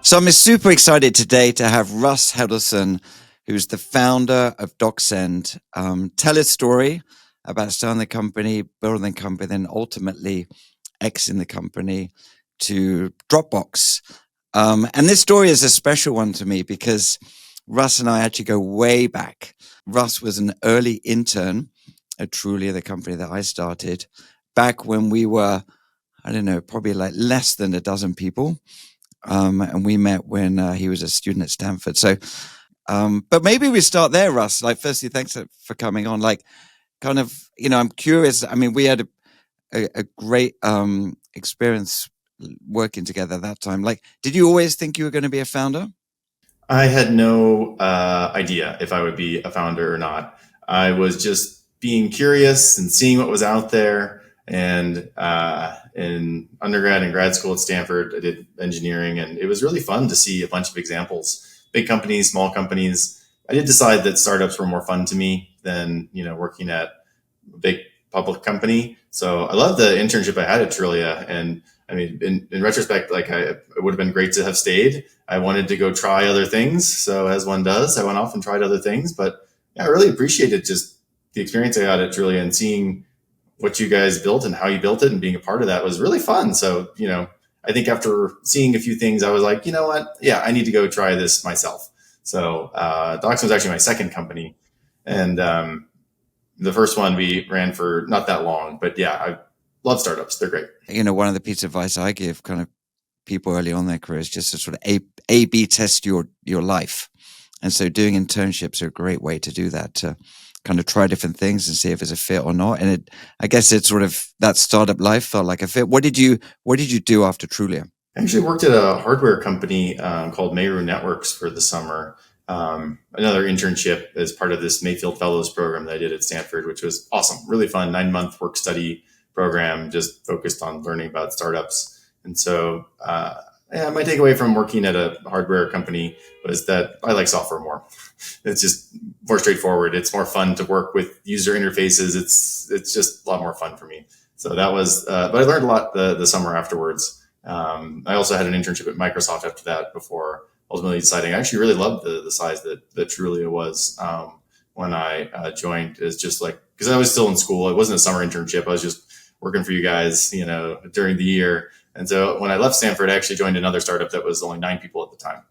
So I'm super excited today to have Russ Heddleston, who's the founder of DocSend, tell his story about starting the company, building the company, then ultimately exiting the company to Dropbox. And this story is a special one to me because Russ and I actually go way back. Russ was an early intern at Trulia, the company that I started, back when we were, I don't know, probably like less than a dozen people. And we met when he was a student at Stanford. So, but maybe we start there, Russ. Like, firstly, thanks for coming on. Like, kind of, I'm curious. I mean, we had a great experience working together that time. Like, did you always think you were going to be a founder? I had no idea if I would be a founder or not. I was just being curious and seeing what was out there. And in undergrad and grad school at Stanford, I did engineering, and it was really fun to see a bunch of examples, big companies, small companies. I did decide that startups were more fun to me than working at a big public company. So I love the internship I had at Trulia, and I mean, in retrospect, like it would have been great to have stayed. I wanted to go try other things. So as one does, I went off and tried other things. But yeah, I really appreciated just the experience I had at Trulia, and seeing what you guys built and how you built it and being a part of that was really fun. So, I think after seeing a few things, I was like, you know what? Yeah, I need to go try this myself. So DocSend was actually my second company. And the first one we ran for not that long. But yeah, I love startups. They're great. One of the pieces of advice I give kind of people early on in their careers, just to sort of A/B test your life. And so doing internships are a great way to do that, to kind of try different things and see if it's a fit or not. And I guess it's sort of that startup life felt like a fit. What did you do after Trulia? I actually worked at a hardware company called Maru Networks for the summer. Another internship as part of this Mayfield Fellows program that I did at Stanford, which was awesome, really fun, 9-month work study program, just focused on learning about startups. And so, my takeaway from working at a hardware company was that I like software more. It's just more straightforward. It's more fun to work with user interfaces. It's just a lot more fun for me. So that was, but I learned a lot the summer afterwards. I also had an internship at Microsoft after that before ultimately deciding I actually really loved the size that Trulia was when I joined. Is just like, because I was still in school. It wasn't a summer internship. I was just working for you guys, during the year. And so when I left Stanford, I actually joined another startup that was only 9 people at the time.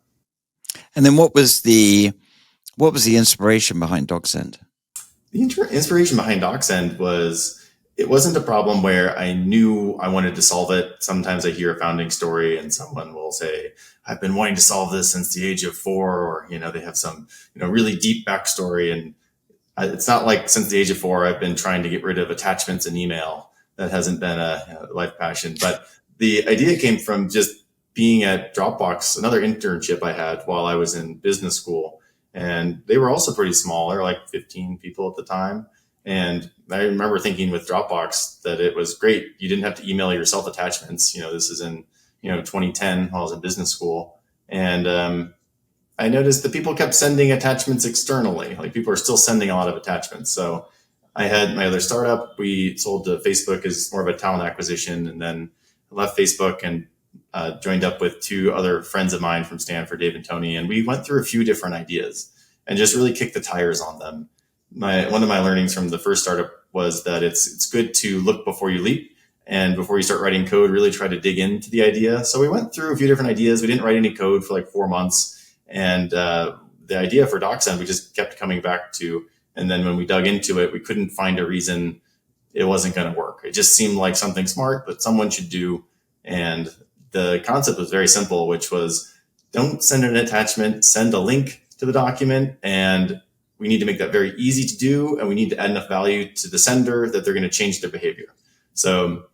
And then what was the inspiration behind DocSend? The inspiration behind DocSend was, it wasn't a problem where I knew I wanted to solve it. Sometimes I hear a founding story and someone will say, I've been wanting to solve this since the age of 4, or, they have some, really deep backstory. And it's not like since the age of 4, I've been trying to get rid of attachments in email. That hasn't been a life passion. But the idea came from just being at Dropbox, another internship I had while I was in business school. And they were also pretty small. They were like 15 people at the time. And I remember thinking with Dropbox that it was great. You didn't have to email yourself attachments. This is in, 2010 while I was in business school. And I noticed that people kept sending attachments externally. Like, people are still sending a lot of attachments. So I had my other startup. We sold to Facebook as more of a talent acquisition, and then I left Facebook and joined up with 2 other friends of mine from Stanford, Dave and Tony. And we went through a few different ideas and just really kicked the tires on them. One of my learnings from the first startup was that it's good to look before you leap. And before you start writing code, really try to dig into the idea. So we went through a few different ideas. We didn't write any code for like 4 months. And the idea for DocSend, we just kept coming back to. And then when we dug into it, we couldn't find a reason it wasn't going to work. It just seemed like something smart that someone should do. And the concept was very simple, which was, don't send an attachment, send a link to the document. And we need to make that very easy to do. And we need to add enough value to the sender that they're going to change their behavior. So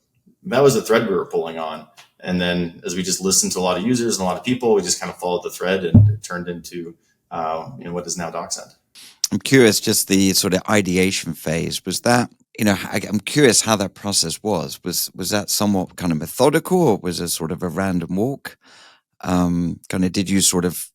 that was the thread we were pulling on. And then as we just listened to a lot of users and a lot of people, we just kind of followed the thread, and it turned into what is now DocSend. I'm curious, just the sort of ideation phase, was that, I'm curious how that process was. Was that somewhat kind of methodical, or was it sort of a random walk? Did you sort of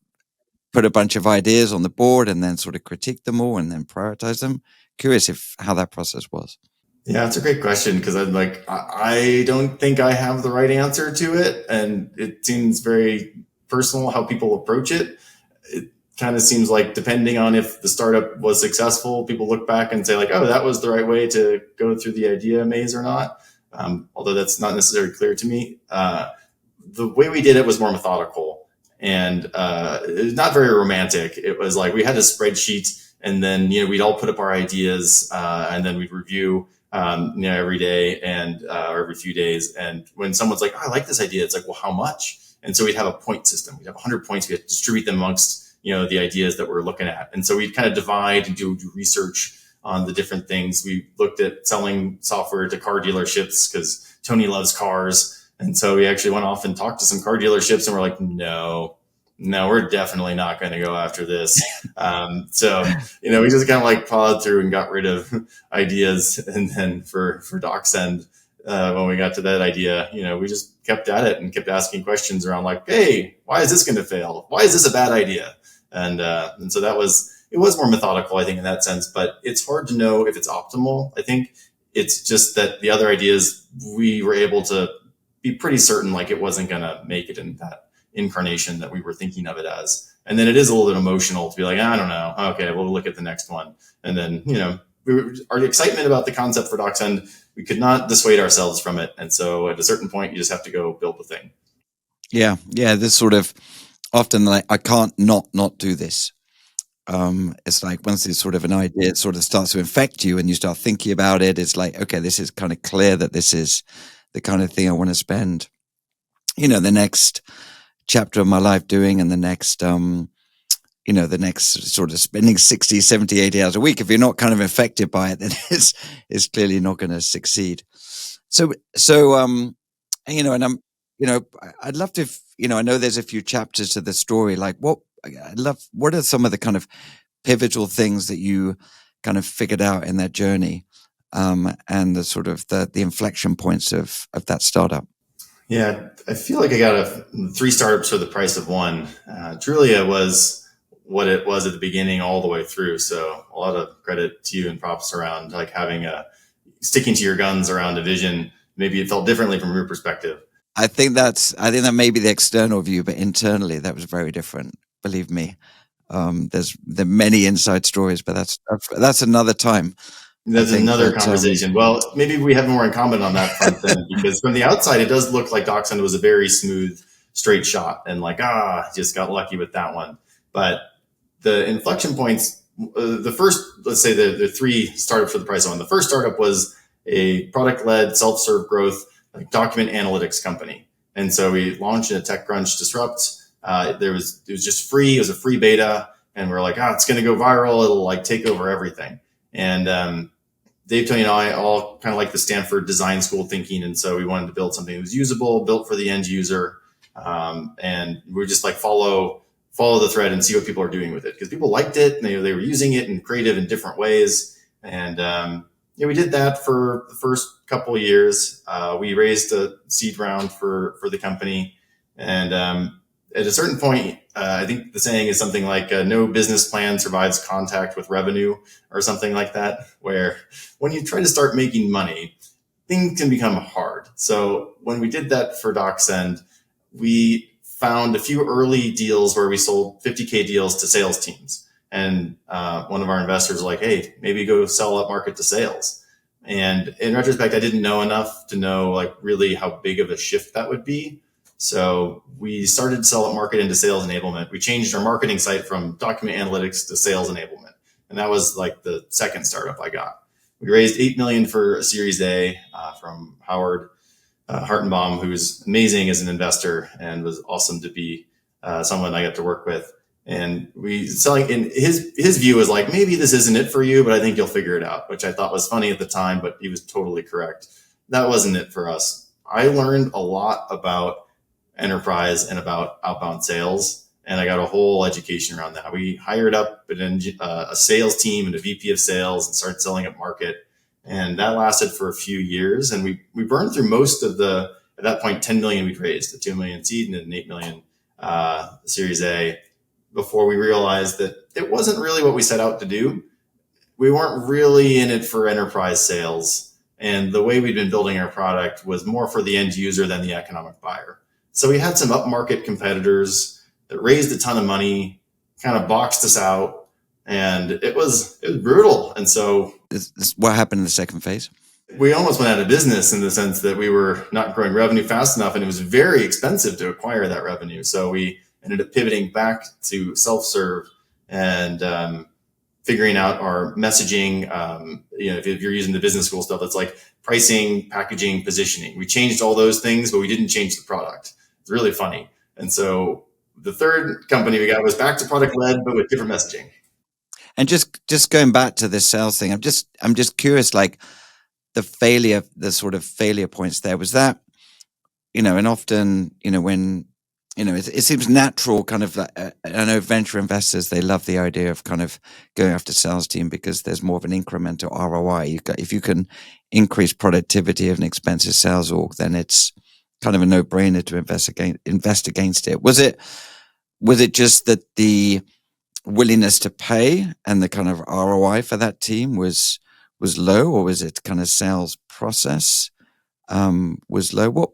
put a bunch of ideas on the board and then sort of critique them all and then prioritize them? Curious how that process was. Yeah, it's a great question, because I'm like, I don't think I have the right answer to it. And it seems very personal how people approach it. It kind of seems like depending on if the startup was successful, people look back and say like, oh, that was the right way to go through the idea maze or not. Although that's not necessarily clear to me. The way we did it was more methodical and it was not very romantic. It was like we had a spreadsheet and then, we'd all put up our ideas and then we'd review every day and or every few days. And when someone's like, oh, I like this idea, it's like, well, how much? And so we'd have a point system. We'd have 100 points. We'd distribute them amongst, the ideas that we're looking at. And so we'd kind of divide and do research on the different things. We looked at selling software to car dealerships because Tony loves cars. And so we actually went off and talked to some car dealerships and we're like, no, we're definitely not going to go after this. So, we just kind of like plowed through and got rid of ideas. And then for DocSend, when we got to that idea, we just kept at it and kept asking questions around like, hey, why is this going to fail? Why is this a bad idea? And so it was more methodical, I think, in that sense, but it's hard to know if it's optimal. I think it's just that the other ideas, we were able to be pretty certain like it wasn't going to make it in that incarnation that we were thinking of it as. And then it is a little bit emotional to be like, I don't know. Okay, we'll look at the next one. And then, our excitement about the concept for DocSend, we could not dissuade ourselves from it. And so at a certain point, you just have to go build the thing. Yeah. This sort of often like, I can't not do this. It's like once it's sort of an idea, it sort of starts to infect you and you start thinking about it. It's like, okay, this is kind of clear that this is the kind of thing I want to spend, the next chapter of my life doing, and the next, the next sort of spending 60, 70, 80 hours a week. If you're not kind of affected by it, then it's clearly not going to succeed. So, and I'm, I'd love to, I know there's a few chapters to the story, like what are some of the kind of pivotal things that you kind of figured out in that journey, and the sort of the inflection points of that startup? Yeah, I feel like I got 3 startups for the price of one. Trulia was what it was at the beginning all the way through. So a lot of credit to you and props around like sticking to your guns around a vision. Maybe it felt differently from your perspective. I think that may be the external view, but internally that was very different. Believe me. There are many inside stories, but that's another time. That's another conversation. Well, maybe we have more in common on that front then, because from the outside, it does look like DocSend was a very smooth, straight shot and like, just got lucky with that one. But the inflection points, the first, let's say the 3 startups for the price of one. The first startup was a product-led self-serve growth like document analytics company. And so we launched in a TechCrunch Disrupt. It was just free. It was a free beta. And we're like, it's going to go viral. It'll like take over everything. And Dave, Tony, and I all kind of like the Stanford design school thinking. And so we wanted to build something that was usable, built for the end user. And we're just like follow the thread and see what people are doing with it. Because people liked it. And they were using it in creative and different ways. And we did that for the first couple of years. We raised a seed round for the company. And at a certain point, I think the saying is something like no business plan survives contact with revenue or something like that, where when you try to start making money, things can become hard. So when we did that for DocSend, we found a few early deals where we sold 50K deals to sales teams. And one of our investors was like, hey, maybe go sell up market to sales. And in retrospect, I didn't know enough to know like really how big of a shift that would be. So we started to sell up market into sales enablement. We changed our marketing site from document analytics to sales enablement. And that was like the second startup I got. We raised $8 million for a Series A from Howard Hartenbaum, who's amazing as an investor and was awesome to be someone I got to work with. And his view was like, maybe this isn't it for you, but I think you'll figure it out, which I thought was funny at the time, but he was totally correct. That wasn't it for us. I learned a lot about enterprise and about outbound sales, and I got a whole education around that. We hired up a sales team and a VP of sales and started selling up market. And that lasted for a few years. And we burned through most of at that point, 10 million we'd raised, the 2 million seed and an 8 million Series A, before we realized that it wasn't really what we set out to do. We weren't really in it for enterprise sales. And the way we'd been building our product was more for the end user than the economic buyer. So we had some upmarket competitors that raised a ton of money, kind of boxed us out, and it was brutal. And so what happened in the second phase? We almost went out of business in the sense that we were not growing revenue fast enough, and it was very expensive to acquire that revenue. So we ended up pivoting back to self-serve and figuring out our messaging. If you're using the business school stuff, it's like pricing, packaging, positioning. We changed all those things, but we didn't change the product. It's really funny. And so the third company we got was back to product led, but with different messaging. And just going back to this sales thing, I'm just curious, like the sort of failure points there, was that, and often, when, it seems natural, kind of like, I know venture investors, they love the idea of kind of going after sales team because there's more of an incremental ROI. If you can increase productivity of an expensive sales org, then it's kind of a no-brainer to invest against it. Was it just that the willingness to pay and the kind of ROI for that team was low, or was it kind of sales process was low?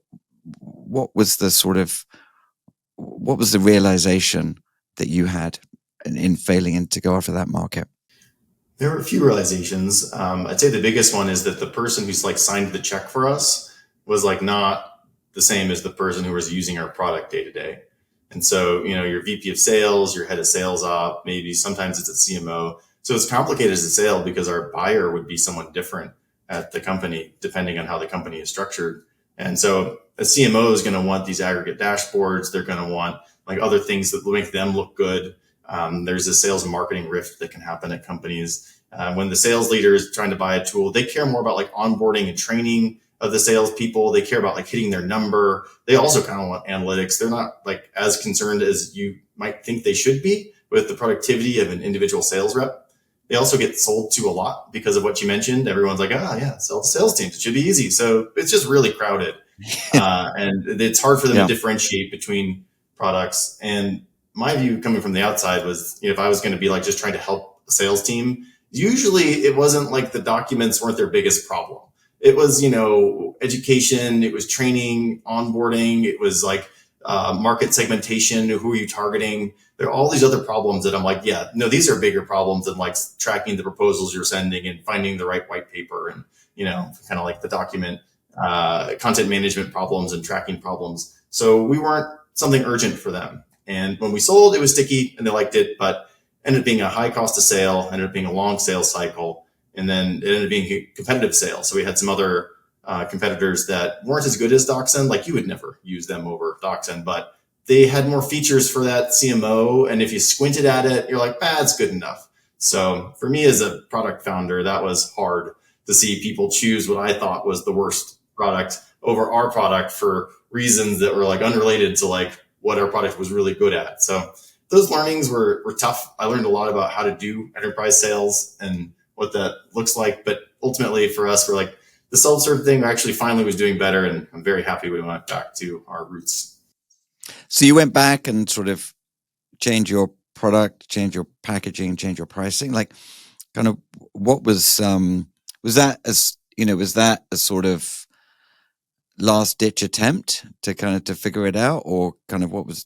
What was the realization that you had in failing to go after that market? There were a few realizations. I'd say the biggest one is that the person who's like signed the check for us was like not the same as the person who was using our product day to day. And so, your VP of sales, your head of sales op, maybe sometimes it's a CMO. So it's complicated as a sale because our buyer would be someone different at the company, depending on how the company is structured. And so a CMO is going to want these aggregate dashboards. They're going to want like other things that will make them look good. There's a sales and marketing rift that can happen at companies. When the sales leader is trying to buy a tool, they care more about like onboarding and training of the salespeople. They care about like hitting their number. They also kind of want analytics. They're not like as concerned as you might think they should be with the productivity of an individual sales rep. They also get sold to a lot because of what you mentioned. Everyone's like, sell the sales teams. It should be easy. So it's just really crowded. And it's hard for them to differentiate between products. And my view coming from the outside was, if I was going to be like just trying to help a sales team, usually it wasn't like the documents weren't their biggest problem. It was, education, it was training, onboarding, it was like market segmentation, who are you targeting? There are all these other problems that I'm like, these are bigger problems than like tracking the proposals you're sending and finding the right white paper and, kind of like the document, content management problems and tracking problems. So we weren't something urgent for them. And when we sold, it was sticky and they liked it, but ended up being a high cost of sale, ended up being a long sales cycle. And then it ended up being a competitive sale. So we had some other competitors that weren't as good as DocSend. Like you would never use them over DocSend, but they had more features for that CMO. And if you squinted at it, you're like, it's good enough. So for me as a product founder, that was hard to see people choose what I thought was the worst product over our product for reasons that were like unrelated to like what our product was really good at. So those learnings were tough. I learned a lot about how to do enterprise sales and what that looks like. But ultimately for us, we're like the self-serve thing actually finally was doing better. And I'm very happy we went back to our roots. So you went back and sort of change your product, change your packaging, change your pricing. Like kind of what was that a sort of last ditch attempt to figure it out, or kind of what was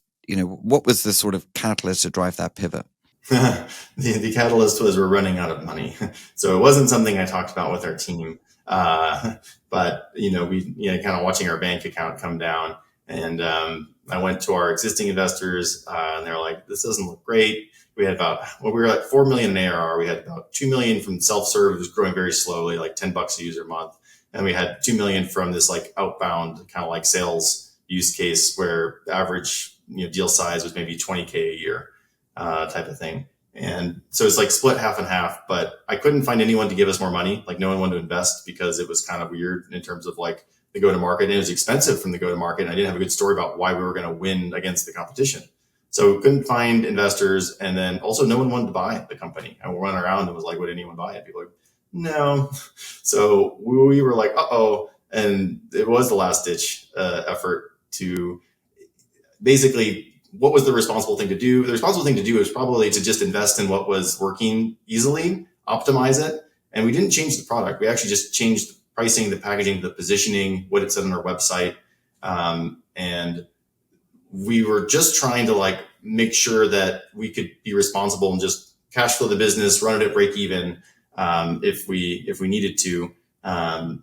the sort of catalyst to drive that pivot? The catalyst was we're running out of money. So it wasn't something I talked about with our team. But we kind of watching our bank account come down, and I went to our existing investors and they're like, this doesn't look great. We had we were at 4 million in ARR. We had about 2 million from self-serve, was growing very slowly, like $10 a user a month. And we had 2 million from this like outbound kind of like sales use case where the average deal size was maybe 20K a year type of thing. And so it's like split half and half, but I couldn't find anyone to give us more money. Like no one wanted to invest because it was kind of weird in terms of like the go-to-market, and it was expensive from the go-to-market. And I didn't have a good story about why we were going to win against the competition. So we couldn't find investors. And then also no one wanted to buy the company. I went around and was like, would anyone buy it? People were like, no. So we were like, and it was the last ditch effort to basically, what was the responsible thing to do? The responsible thing to do was probably to just invest in what was working easily, optimize it. And we didn't change the product. We actually just changed the pricing, the packaging, the positioning, what it said on our website. And we were just trying to like make sure that we could be responsible and just cash flow the business, run it at break even, if we needed to,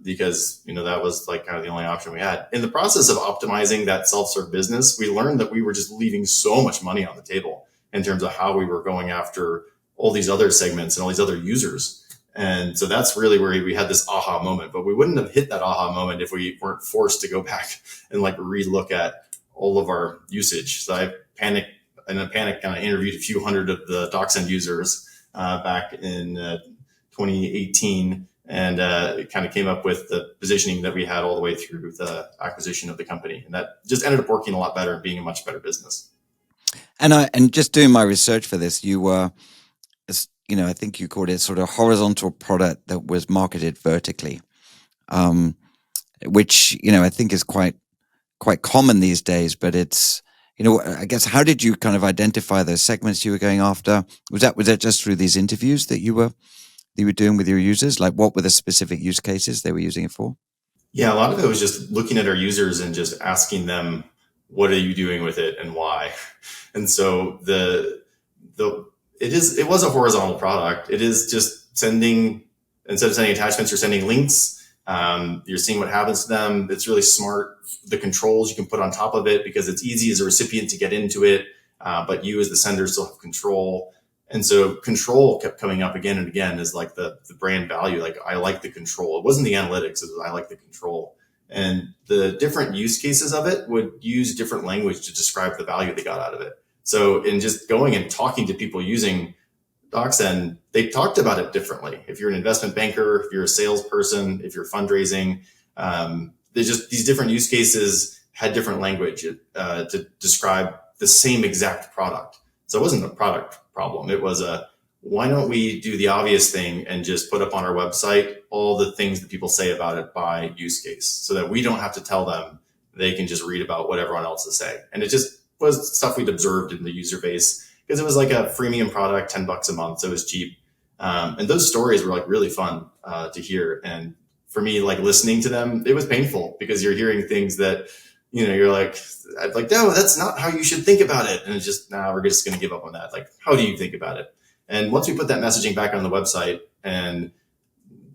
because that was like kind of the only option we had. In the process of optimizing that self-serve business, we learned that we were just leaving so much money on the table in terms of how we were going after all these other segments and all these other users. And so that's really where we had this aha moment. But we wouldn't have hit that aha moment if we weren't forced to go back and like relook at all of our usage. So I panicked, kind of interviewed a few hundred of the DocSend users back in 2018, and kind of came up with the positioning that we had all the way through the acquisition of the company. And that just ended up working a lot better and being a much better business. And just doing my research for this, you were, I think you called it sort of horizontal product that was marketed vertically, which, I think is quite common these days, but it's, I guess, how did you kind of identify those segments you were going after? Was that just through these interviews that you were doing with your users? Like, what were the specific use cases they were using it for? Yeah, a lot of it was just looking at our users and just asking them, what are you doing with it and why? And so it was a horizontal product. It is just sending, instead of sending attachments, you're sending links. You're seeing what happens to them. It's really smart. The controls you can put on top of it, because it's easy as a recipient to get into it, but you as the sender still have control. And so control kept coming up again and again as like the brand value. Like, I like the control. It wasn't the analytics, it was I like the control. And the different use cases of it would use different language to describe the value they got out of it. So in just going and talking to people using DocSend, they talked about it differently. If you're an investment banker, if you're a salesperson, if you're fundraising, there's just these different use cases had different language to describe the same exact product. So it wasn't a product problem. It was why don't we do the obvious thing and just put up on our website all the things that people say about it by use case, so that we don't have to tell them, they can just read about what everyone else is saying. And it just was stuff we'd observed in the user base, because it was like a freemium product, $10 a month. So it was cheap. And those stories were like really fun to hear. And for me, like listening to them, it was painful, because you're hearing things that, you're like, no, that's not how you should think about it. And it's just, we're just going to give up on that. Like, how do you think about it? And once we put that messaging back on the website and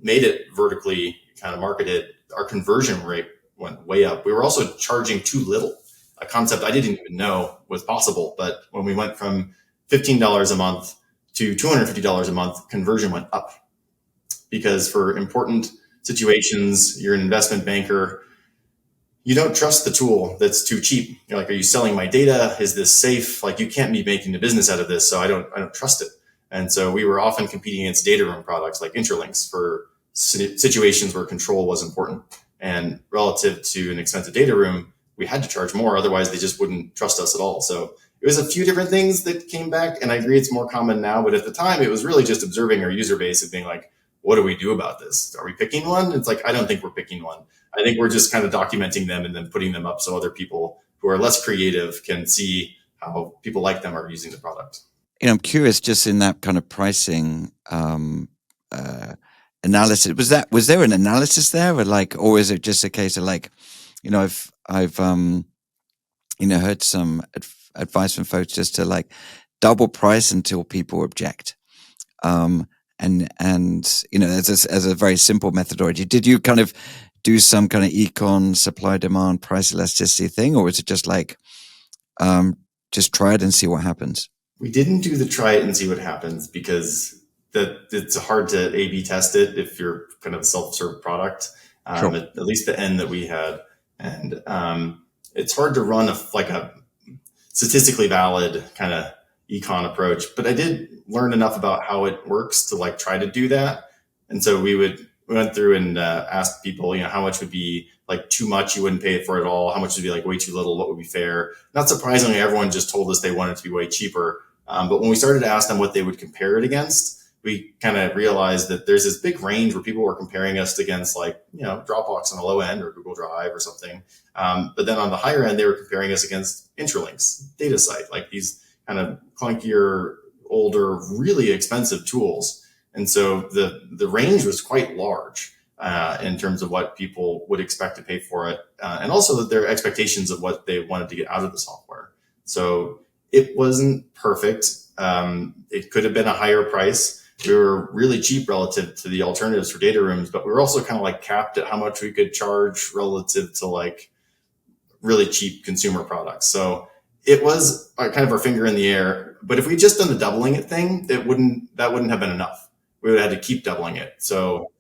made it vertically kind of marketed, our conversion rate went way up. We were also charging too little, a concept I didn't even know was possible. But when we went from $15 a month to $250 a month, conversion went up. Because for important situations, you're an investment banker, you don't trust the tool that's too cheap. You're like, are you selling my data? Is this safe? Like, you can't be making a business out of this, so I don't trust it. And so we were often competing against data room products like Interlinks for situations where control was important. And relative to an expensive data room, we had to charge more. Otherwise, they just wouldn't trust us at all. So it was a few different things that came back. And I agree it's more common now. But at the time, it was really just observing our user base and being like, what do we do about this? Are we picking one? It's like, I don't think we're picking one. I think we're just kind of documenting them and then putting them up so other people who are less creative can see how people like them are using the product. I'm curious, just in that kind of pricing analysis, was there an analysis there, or is it just a case of like, I've heard some advice from folks just to like double price until people object, and as a very simple methodology. Did you kind of do some kind of econ, supply demand, price elasticity thing, or was it just like just try it and see what happens? We didn't do the try it and see what happens, because it's hard to A/B test it if you're kind of a self-serve product, Sure. at least the end that we had. And it's hard to run a statistically valid kind of econ approach. But I did learn enough about how it works to like try to do that. And so we went through and asked people, how much would be like too much, you wouldn't pay it for it all? How much would be like way too little? What would be fair? Not surprisingly, everyone just told us they wanted it to be way cheaper. But when we started to ask them what they would compare it against, we kind of realized that there's this big range where people were comparing us against like, Dropbox on the low end or Google Drive or something. But then on the higher end, they were comparing us against Interlinks, data site, like these kind of clunkier, older, really expensive tools. And so the range was quite large in terms of what people would expect to pay for it. And also their expectations of what they wanted to get out of the software. So it wasn't perfect. It could have been a higher price. We were really cheap relative to the alternatives for data rooms, but we were also kind of like capped at how much we could charge relative to like really cheap consumer products. So it was kind of our finger in the air. But if we just done the doubling it thing, that wouldn't have been enough. We would have had to keep doubling it. So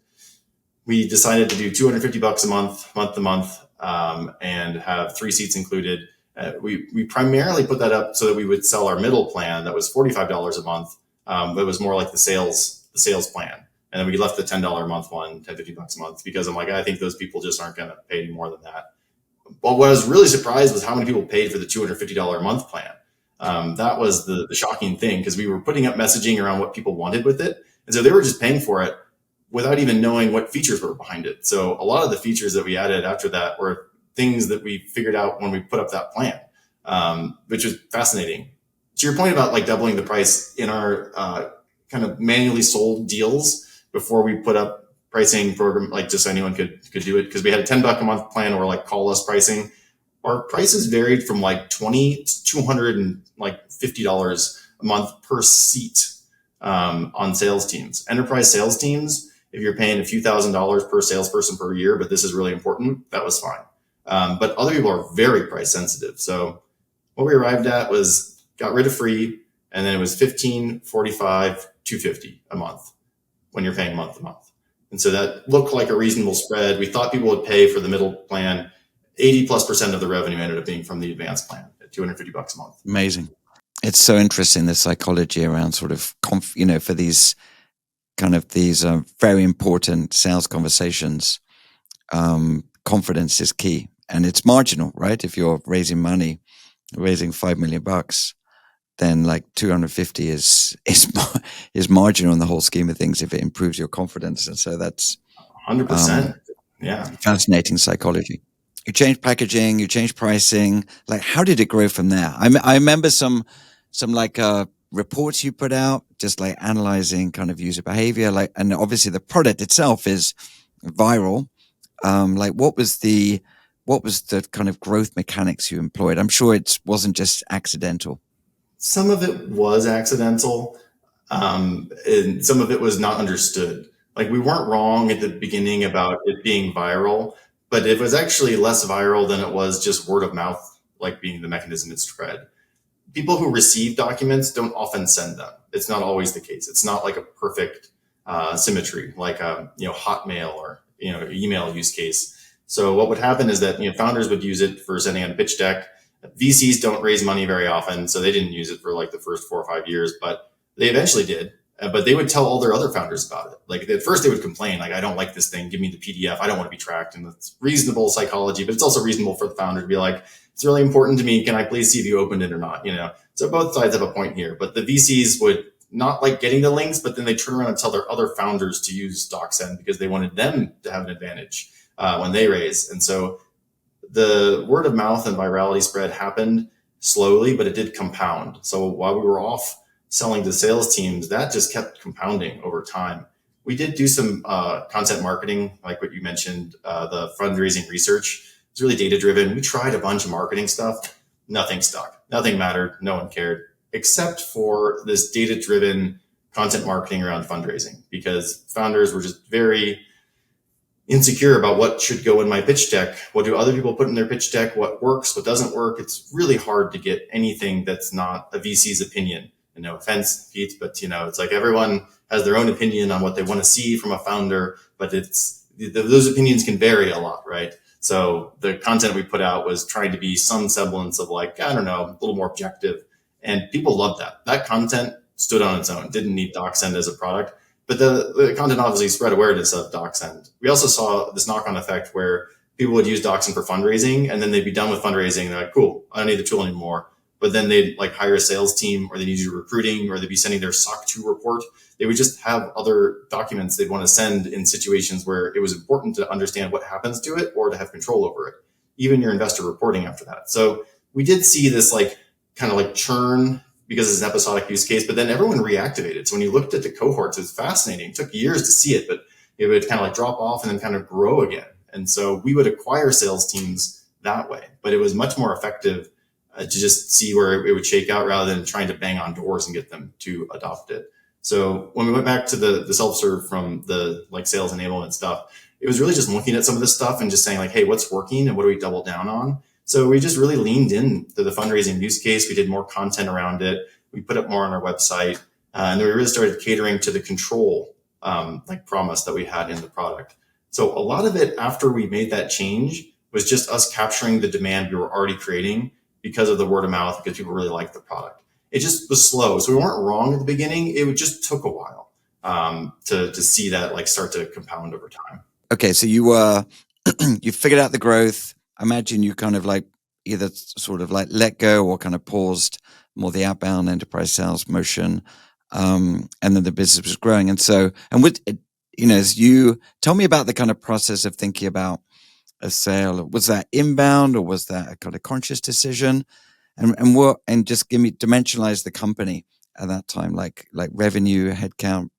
we decided to do $250 a month to month, and have 3 seats included. We primarily put that up so that we would sell our middle plan that was $45 a month. It was more like the sales plan. And then we left the $10 a month one, $50 a month, because I'm like, I think those people just aren't going to pay any more than that. But what I was really surprised was how many people paid for the $250 a month plan. That was the shocking thing, because we were putting up messaging around what people wanted with it. And so they were just paying for it without even knowing what features were behind it. So a lot of the features that we added after that were things that we figured out when we put up that plan, which was fascinating. To your point about like doubling the price, in our kind of manually sold deals before we put up pricing program, like just so anyone could do it, because we had a $10 a month plan or like call us pricing. Our prices varied from like $20 to $250 a month per seat on sales teams. Enterprise sales teams, if you're paying a few $1,000s per salesperson per year, but this is really important, that was fine. But other people are very price sensitive. So what we arrived at was got rid of free, and then it was 15, 45, 250 a month when you're paying month to month. And so that looked like a reasonable spread. We thought people would pay for the middle plan. 80+% of the revenue ended up being from the advanced plan at $250 a month. Amazing. It's so interesting, the psychology around sort of, for these very important sales conversations. Confidence is key, and it's marginal, right? If you're raising money, raising $5 million, then like 250 is marginal in the whole scheme of things if it improves your confidence. And so that's 100%. Yeah. Fascinating psychology. You changed packaging, you changed pricing. Like, how did it grow from there? I remember some like reports you put out, just like analyzing kind of user behavior, like, and obviously the product itself is viral. Like, what was the kind of growth mechanics you employed? I'm sure it wasn't just accidental. Some of it was accidental, and some of it was not understood. Like, we weren't wrong at the beginning about it being viral, but it was actually less viral than it was just word of mouth, like being the mechanism it spread. People who receive documents don't often send them. It's not always the case. It's not like a perfect symmetry, like Hotmail or email use case. So what would happen is that founders would use it for sending out a pitch deck. VCs don't raise money very often, so they didn't use it for like the first 4 or 5 years, but they eventually did. But they would tell all their other founders about it. Like, at first they would complain, like, I don't like this thing. Give me the PDF. I don't want to be tracked. And it's reasonable psychology, but it's also reasonable for the founder to be like, it's really important to me. Can I please see if you opened it or not? So both sides have a point here, but the VCs would not like getting the links, but then they turn around and tell their other founders to use DocSend because they wanted them to have an advantage when they raise. And so the word of mouth and virality spread happened slowly, but it did compound. So while we were off selling to sales teams, that just kept compounding over time. We did do some content marketing, like what you mentioned, the fundraising research. It's really data driven. We tried a bunch of marketing stuff. Nothing stuck. Nothing mattered. No one cared, except for this data driven content marketing around fundraising, because founders were just very insecure about what should go in my pitch deck. What do other people put in their pitch deck? What works, what doesn't work? It's really hard to get anything that's not a VC's opinion. And no offense, Pete, but it's like everyone has their own opinion on what they want to see from a founder, but those opinions can vary a lot, right? So the content we put out was trying to be some semblance of like, I don't know, a little more objective. And people loved that. That content stood on its own, didn't need DocSend as a product. But the content obviously spread awareness of DocSend. We also saw this knock-on effect where people would use DocSend for fundraising, and then they'd be done with fundraising. They're like, cool, I don't need the tool anymore. But then they'd like hire a sales team, or they need to do recruiting, or they'd be sending their SOC 2 report. They would just have other documents they'd want to send in situations where it was important to understand what happens to it or to have control over it, even your investor reporting after that. So we did see this like kind of like churn because it's an episodic use case, but then everyone reactivated. So when you looked at the cohorts, it's fascinating. It took years to see it, but it would kind of like drop off and then kind of grow again. And so we would acquire sales teams that way, but it was much more effective to just see where it would shake out rather than trying to bang on doors and get them to adopt it. So when we went back to the self-serve from the like sales enablement stuff, it was really just looking at some of this stuff and just saying like, hey, what's working and what do we double down on? So we just really leaned into the fundraising use case. We did more content around it. We put up more on our website. And then we really started catering to the control like promise that we had in the product. So a lot of it after we made that change was just us capturing the demand we were already creating because of the word of mouth, because people really liked the product. It just was slow. So we weren't wrong at the beginning. It just took a while to see that like start to compound over time. Okay, so you you figured out the growth. I imagine you kind of like either sort of like let go or kind of paused more the outbound enterprise sales motion, and then the business was growing. And so, and with as you tell me about the kind of process of thinking about a sale, was that inbound or was that a kind of conscious decision? And just give me dimensionalize the company at that time, like revenue, headcount,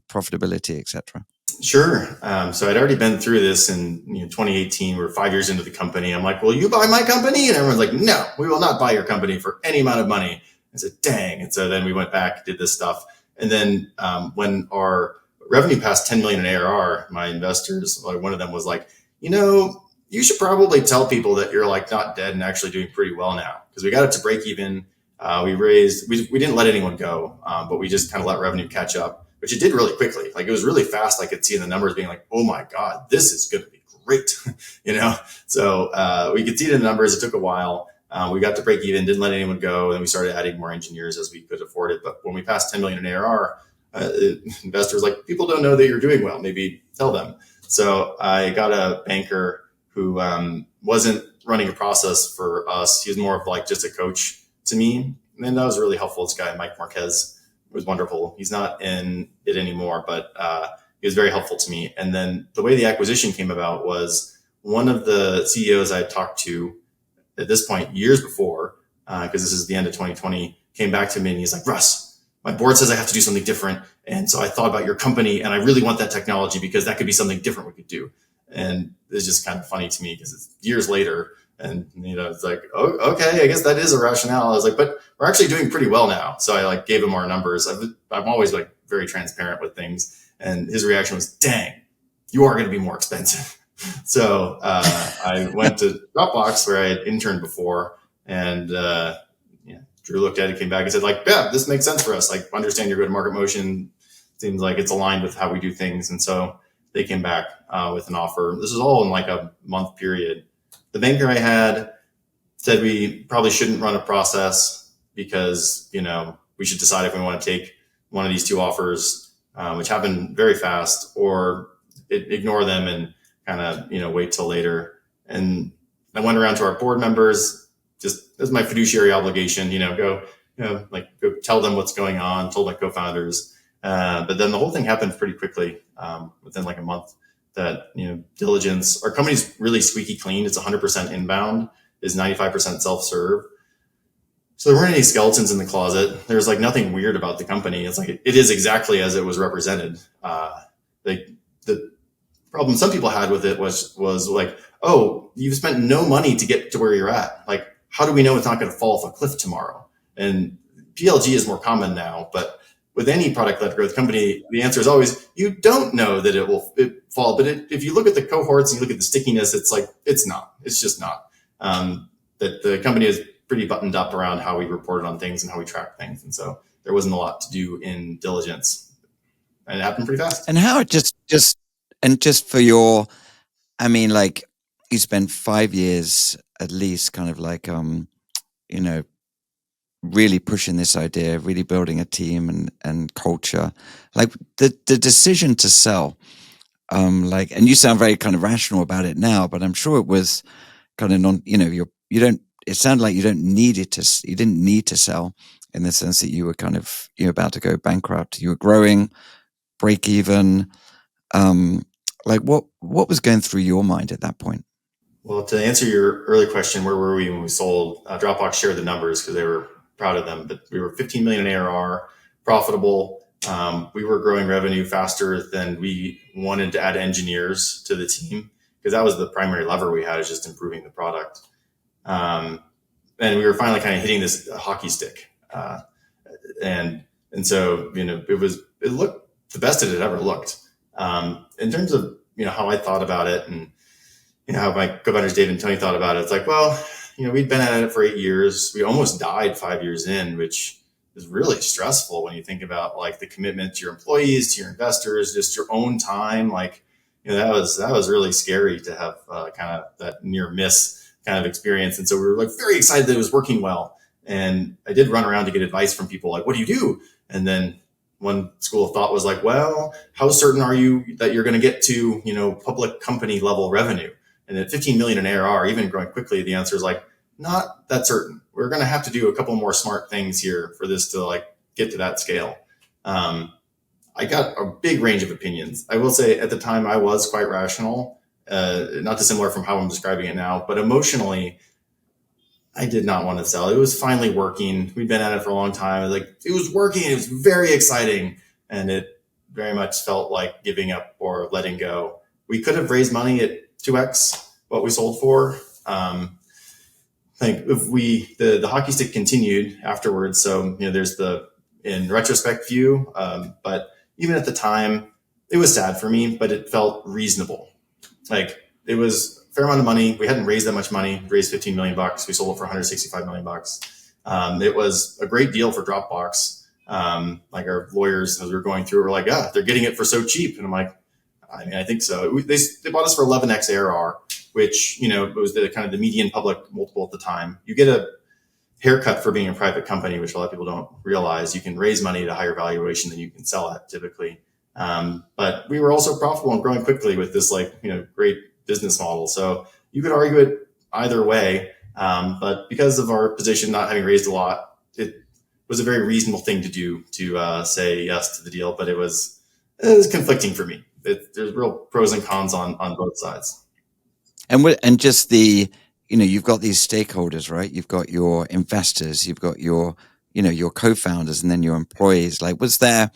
profitability, etc. Sure. So I'd already been through this in 2018. We're 5 years into the company. I'm like, will you buy my company? And everyone's like, no, we will not buy your company for any amount of money. I said, dang. And so then we went back, did this stuff. And then when our revenue passed 10 million in ARR, my investors, like one of them was like, you should probably tell people that you're like not dead and actually doing pretty well now. Because we got it to break even. We didn't let anyone go, but we just kind of let revenue catch up, which it did really quickly. Like it was really fast. I could see in the numbers being like, oh my God, this is going to be great. So we could see it in the numbers. It took a while. We got to break even, didn't let anyone go. And we started adding more engineers as we could afford it. But when we passed 10 million in ARR, investors like, people don't know that you're doing well. Maybe tell them. So I got a banker who wasn't running a process for us. He was more of like just a coach to me. And that was really helpful. This guy, Mike Marquez, was wonderful. He's not in it anymore, but he was very helpful to me. And then the way the acquisition came about was one of the CEOs I had talked to at this point years before, because this is the end of 2020, came back to me and he's like, Russ, my board says I have to do something different. And so I thought about your company and I really want that technology because that could be something different we could do. And it's just kind of funny to me because it's years later and, it's like, oh, okay, I guess that is a rationale. I was like, but we're actually doing pretty well now. So I like gave him our numbers. I'm always like very transparent with things. And his reaction was, dang, you are going to be more expensive. So I went to Dropbox where I had interned before and Drew looked at it, came back and said like, yeah, this makes sense for us. Like understand your go-to-market motion. Seems like it's aligned with how we do things. And so they came back with an offer. This is all in like a month period. The banker I had said we probably shouldn't run a process because, we should decide if we want to take one of these two offers, which happened very fast, or ignore them and kind of, wait till later. And I went around to our board members, just as my fiduciary obligation, go tell them what's going on, told my co-founders. But then the whole thing happened pretty quickly, within like a month that, diligence, our company's really squeaky clean. It's 100% inbound, is 95% self-serve. So there weren't any skeletons in the closet. There's like nothing weird about the company. It's like, it is exactly as it was represented. The problem some people had with it was like, oh, you've spent no money to get to where you're at. Like, how do we know it's not going to fall off a cliff tomorrow? And PLG is more common now, but with any product-led growth company, the answer is always, you don't know that it will fall. But if you look at the cohorts and you look at the stickiness, it's like, it's just not. That the company is pretty buttoned up around how we reported on things and how we track things. And so there wasn't a lot to do in diligence. And it happened pretty fast. And how it just for your, you spent 5 years at least kind of like, really pushing this idea, really building a team and culture, like the decision to sell, and you sound very kind of rational about it now, but I'm sure it was kind of it sounded like you didn't need to sell in the sense that you were kind of, you're about to go bankrupt, you were growing, break even. What was going through your mind at that point? Well, to answer your early question, where were we when we sold? Dropbox shared the numbers because they were proud of them, but we were 15 million in ARR, profitable. We were growing revenue faster than we wanted to add engineers to the team because that was the primary lever we had, is just improving the product. And and we were finally kind of hitting this hockey stick. And so, it looked the best it had ever looked. In terms of, how I thought about it, and, how my co-founders Dave and Tony thought about it, it's like, well, we'd been at it for 8 years. We almost died 5 years in, which is really stressful when you think about like the commitment to your employees, to your investors, just your own time. Like, that was really scary to have kind of that near miss kind of experience. And so we were like very excited that it was working well. And I did run around to get advice from people like, what do you do? And then one school of thought was like, well, how certain are you that you're going to get to, public company level revenue? And at 15 million in ARR, even growing quickly, the answer is like, not that certain. We're going to have to do a couple more smart things here for this to like get to that scale. I got a big range of opinions. I will say at the time I was quite rational, not dissimilar from how I'm describing it now, but emotionally, I did not want to sell. It was finally working. We'd been at it for a long time. It was working. It was very exciting. And it very much felt like giving up or letting go. We could have raised money at 2x what we sold for. Like if the hockey stick continued afterwards. So, there's the in retrospect view. But even at the time, it was sad for me, but it felt reasonable. Like it was a fair amount of money. We hadn't raised that much money, raised $15 million. We sold it for $165 million. It was a great deal for Dropbox. Like our lawyers, as we were going through, were like, they're getting it for so cheap. And I'm like, I think so. They bought us for 11x ARR, which, it was the kind of the median public multiple at the time. You get a haircut for being a private company, which a lot of people don't realize. You can raise money at a higher valuation than you can sell at typically. But we were also profitable and growing quickly with this great business model. So you could argue it either way. But because of our position, not having raised a lot, it was a very reasonable thing to do to say yes to the deal. But it was conflicting for me. There's real pros and cons on both sides. And just the, you've got these stakeholders, right? You've got your investors, you've got your, your co-founders, and then your employees. Like, was there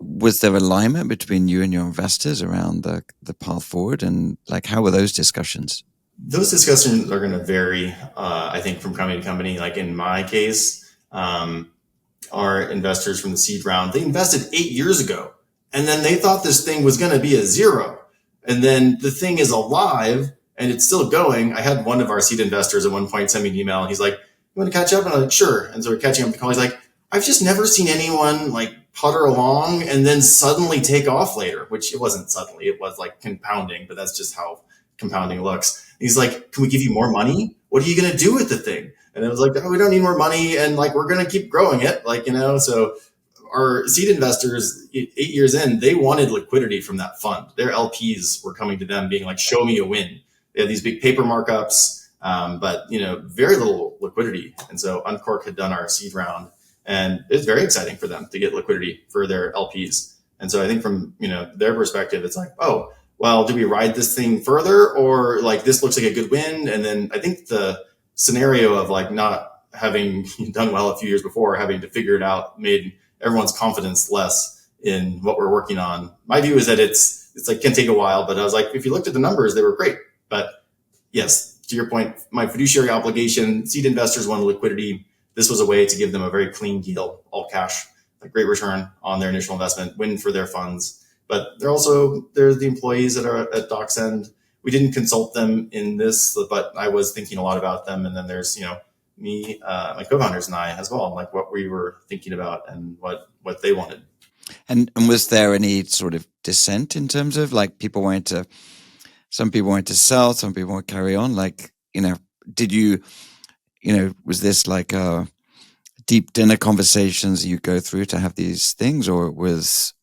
alignment between you and your investors around the path forward? And like, how were those discussions? Those discussions are going to vary, I think, from company to company. Like in my case, our investors from the seed round, they invested 8 years ago, and then they thought this thing was going to be a zero. And then the thing is alive and it's still going. I had one of our seed investors at one point send me an email and he's like, you want to catch up? And I'm like, sure. And so we're catching up the call. He's like, I've just never seen anyone like putter along and then suddenly take off later, which it wasn't suddenly, it was like compounding, but that's just how compounding looks. He's like, can we give you more money? What are you going to do with the thing? And it was like, oh, we don't need more money. And like, we're going to keep growing it. So our seed investors, 8 years in, they wanted liquidity from that fund. Their LPs were coming to them being like, show me a win. They had these big paper markups, but very little liquidity. And so Uncork had done our seed round, and it's very exciting for them to get liquidity for their LPs. And so I think from their perspective, it's like, oh, well, do we ride this thing further, or like this looks like a good win? And then I think the scenario of like not having done well a few years before, having to figure it out, made everyone's confidence less in what we're working on. My view is that it's like can take a while, but I was like, if you looked at the numbers, they were great. But yes, to your point, my fiduciary obligation, seed investors wanted liquidity. This was a way to give them a very clean deal, all cash, a great return on their initial investment, win for their funds. But there's the employees that are at DocSend. We didn't consult them in this, but I was thinking a lot about them. And then there's, me, my co-founders and I as well, like what we were thinking about and what they wanted. And was there any sort of dissent in terms of like some people wanted to sell, some people want to carry on? Like, did you, was this like a deep dinner conversations you go through to have these things, or was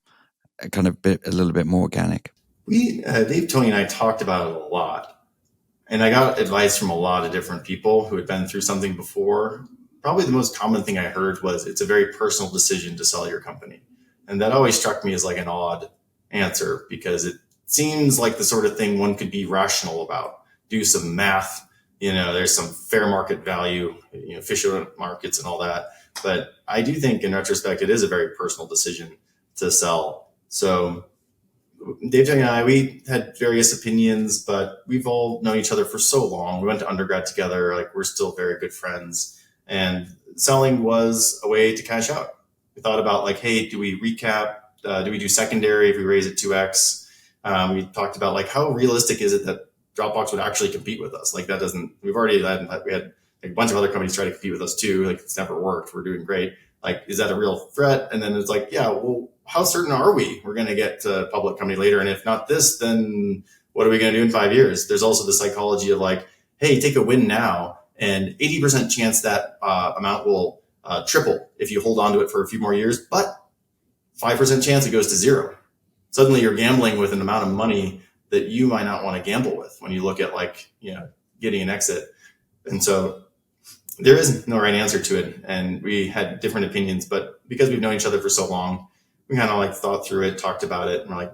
a kind of a little bit more organic? Dave, Tony, and I talked about it a lot. And I got advice from a lot of different people who had been through something before. Probably the most common thing I heard was it's a very personal decision to sell your company. And that always struck me as like an odd answer, because it seems like the sort of thing one could be rational about, do some math, there's some fair market value, efficient markets and all that. But I do think in retrospect, it is a very personal decision to sell. So Dave and I, we had various opinions, but we've all known each other for so long. We went to undergrad together. Like, we're still very good friends. And selling was a way to cash out. We thought about, like, hey, do we recap? Do we do secondary if we raise it 2x? We talked about, like, how realistic is it that Dropbox would actually compete with us? Like, that doesn't, we've already had, we had like a bunch of other companies try to compete with us too. Like, it's never worked. We're doing great. Like, is that a real threat? And then it's like, yeah, well, how certain are we we're going to get to a public company later? And if not this, then what are we going to do in 5 years? There's also the psychology of, like, hey, take a win now, and 80% chance that amount will triple if you hold on to it for a few more years, but 5% chance it goes to zero. Suddenly you're gambling with an amount of money that you might not want to gamble with when you look at, like, getting an exit. And so there is no right answer to it. And we had different opinions, but because we've known each other for so long, we kind of, like, thought through it, talked about it, and we're like,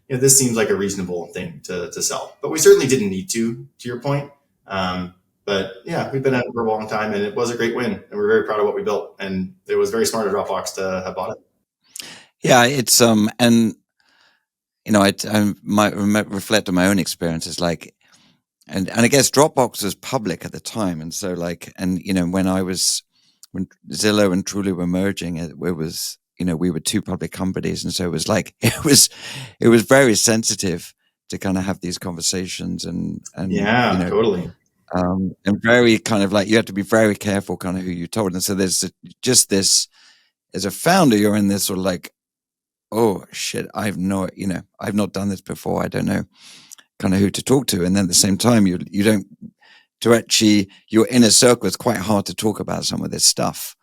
this seems like a reasonable thing to sell. But we certainly didn't need to your point. But yeah, we've been at it for a long time, and it was a great win, and we're very proud of what we built. And it was very smart of Dropbox to have bought it. Yeah, it's and I might reflect on my own experiences, like, and I guess Dropbox was public at the time, and so, like, and when Zillow and Trulia were merging, it was, we were two public companies, and so it was like it was very sensitive to kind of have these conversations, and yeah, totally. And very kind of, like, you have to be very careful kind of who you told. And so there's just this, as a founder, you're in this sort of, like, oh shit, I've not done this before. I don't know kind of who to talk to. And then at the same time, you don't, to actually, your inner circle, it's quite hard to talk about some of this stuff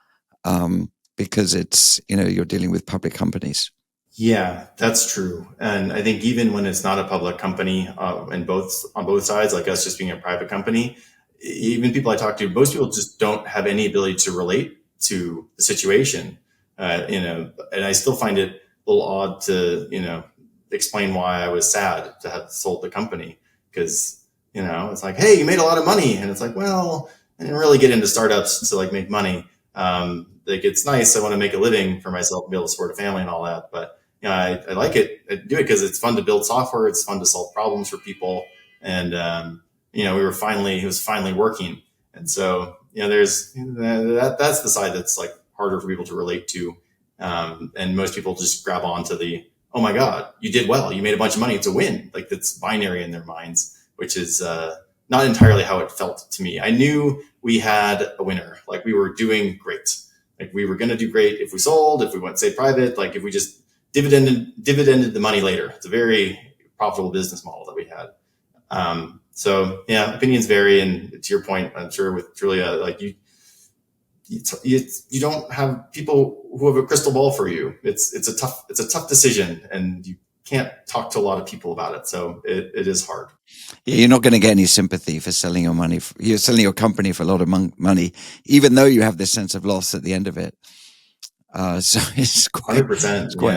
because it's, you're dealing with public companies. Yeah, that's true. And I think even when it's not a public company, on both sides, like us just being a private company, even people I talk to, most people just don't have any ability to relate to the situation. And I still find it a little odd to, explain why I was sad to have sold the company, because, it's like, hey, you made a lot of money. And it's like, well, I didn't really get into startups to, like, make money. Like, it's nice. I want to make a living for myself and be able to support a family and all that. But I like it. I do it because it's fun to build software. It's fun to solve problems for people. And, it was finally working. And so, there's that's the side that's, like, harder for people to relate to. And most people just grab onto the, oh my God, you did well. You made a bunch of money. It's a win. Like, that's binary in their minds, which is not entirely how it felt to me. I knew we had a winner. Like, we were doing great. Like, we were going to do great if we sold, if we went, say, private, like, if we just dividended the money later. It's a very profitable business model that we had. So yeah, opinions vary. And to your point, I'm sure with Trulia, like, you don't have people who have a crystal ball for you. It's a tough decision, and you can't talk to a lot of people about it. So it is hard. Yeah, you're not going to get any sympathy for selling your money. You're selling your company for a lot of money, even though you have this sense of loss at the end of it. So it's quite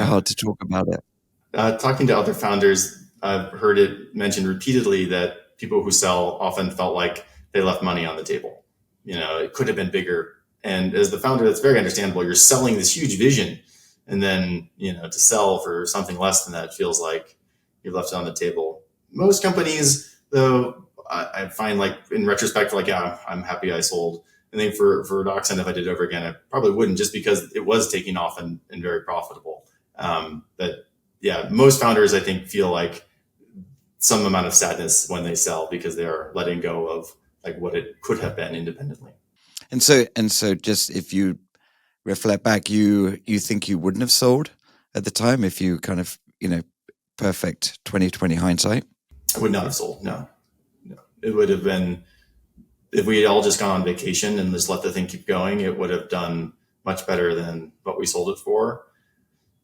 hard to talk about it. Talking to other founders, I've heard it mentioned repeatedly that people who sell often felt like they left money on the table. It could have been bigger. And as the founder, that's very understandable. You're selling this huge vision, and then, to sell for something less than that feels like you left it on the table. Most companies, though, I find, like, in retrospect, like, yeah, I'm happy I sold. I think for DocSend, if I did it over again, I probably wouldn't, just because it was taking off and very profitable. But yeah, most founders, I think, feel like some amount of sadness when they sell, because they are letting go of, like, what it could have been independently. And so just if you reflect back, you think you wouldn't have sold at the time if you kind of, perfect 2020 hindsight? I would not have sold. No. It would have been, if we had all just gone on vacation and just let the thing keep going, it would have done much better than what we sold it for.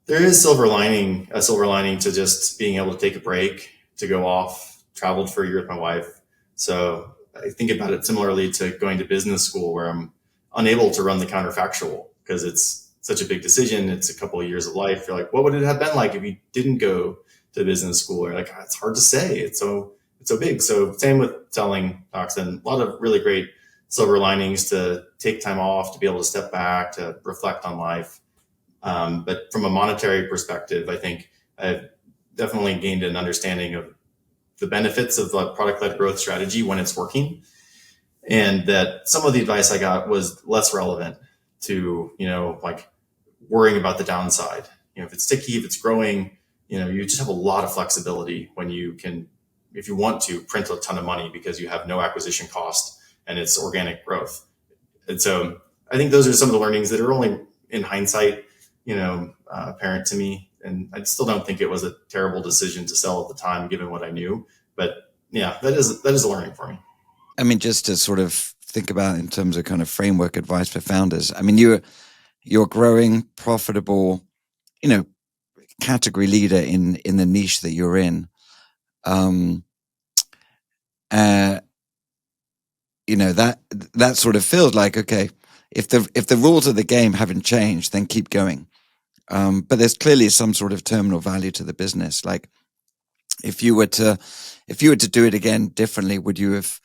There is a silver lining to just being able to take a break, to go off, traveled for a year with my wife. So I think about it similarly to going to business school, where I'm unable to run the counterfactual because it's such a big decision. It's a couple of years of life. You're like, what would it have been like if you didn't go to business school? You're like, it's hard to say. It's so big. So same with selling DocSend. A lot of really great silver linings to take time off, to be able to step back, to reflect on life. But from a monetary perspective, I think I've definitely gained an understanding of the benefits of the product-led growth strategy when it's working, and that some of the advice I got was less relevant to, like worrying about the downside. If it's sticky, if it's growing, you just have a lot of flexibility when you can, if you want to, print a ton of money because you have no acquisition cost and it's organic growth. And so I think those are some of the learnings that are only in hindsight, apparent to me. And I still don't think it was a terrible decision to sell at the time, given what I knew. But yeah, that is a learning for me. I mean, just to sort of think about in terms of kind of framework advice for founders. I mean, you're growing, profitable, category leader in the niche that you're in. That sort of feels like, okay, if the rules of the game haven't changed, then keep going. But there's clearly some sort of terminal value to the business. Like if you were to do it again differently, would you have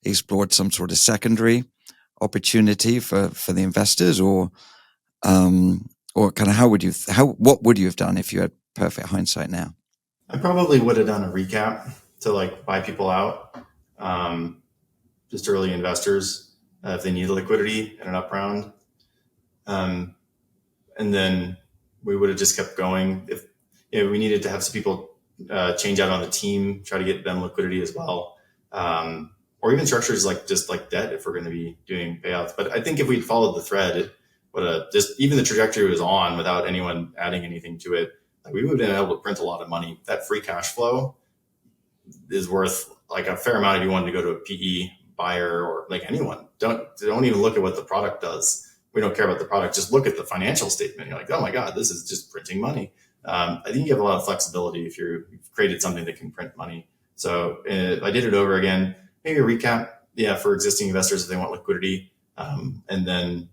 explored some sort of secondary opportunity for the investors, or kind of what would you have done if you had perfect hindsight now? I probably would have done a recap to like buy people out, just early investors if they need liquidity in an up round, and then we would have just kept going. If we needed to have some people change out on the team, try to get them liquidity as well, or even structures like just like debt if we're going to be doing payouts. But I think if we'd followed the thread, it would have just, even the trajectory was on without anyone adding anything to it, like we would have been able to print a lot of money. That free cash flow is worth like a fair amount if you wanted to go to a PE buyer or like anyone. Don't even look at what the product does. We don't care about the product. Just look at the financial statement. You're like, oh my God, this is just printing money. I think you have a lot of flexibility if you've created something that can print money. So if I did it over again, maybe a recap, for existing investors if they want liquidity, and then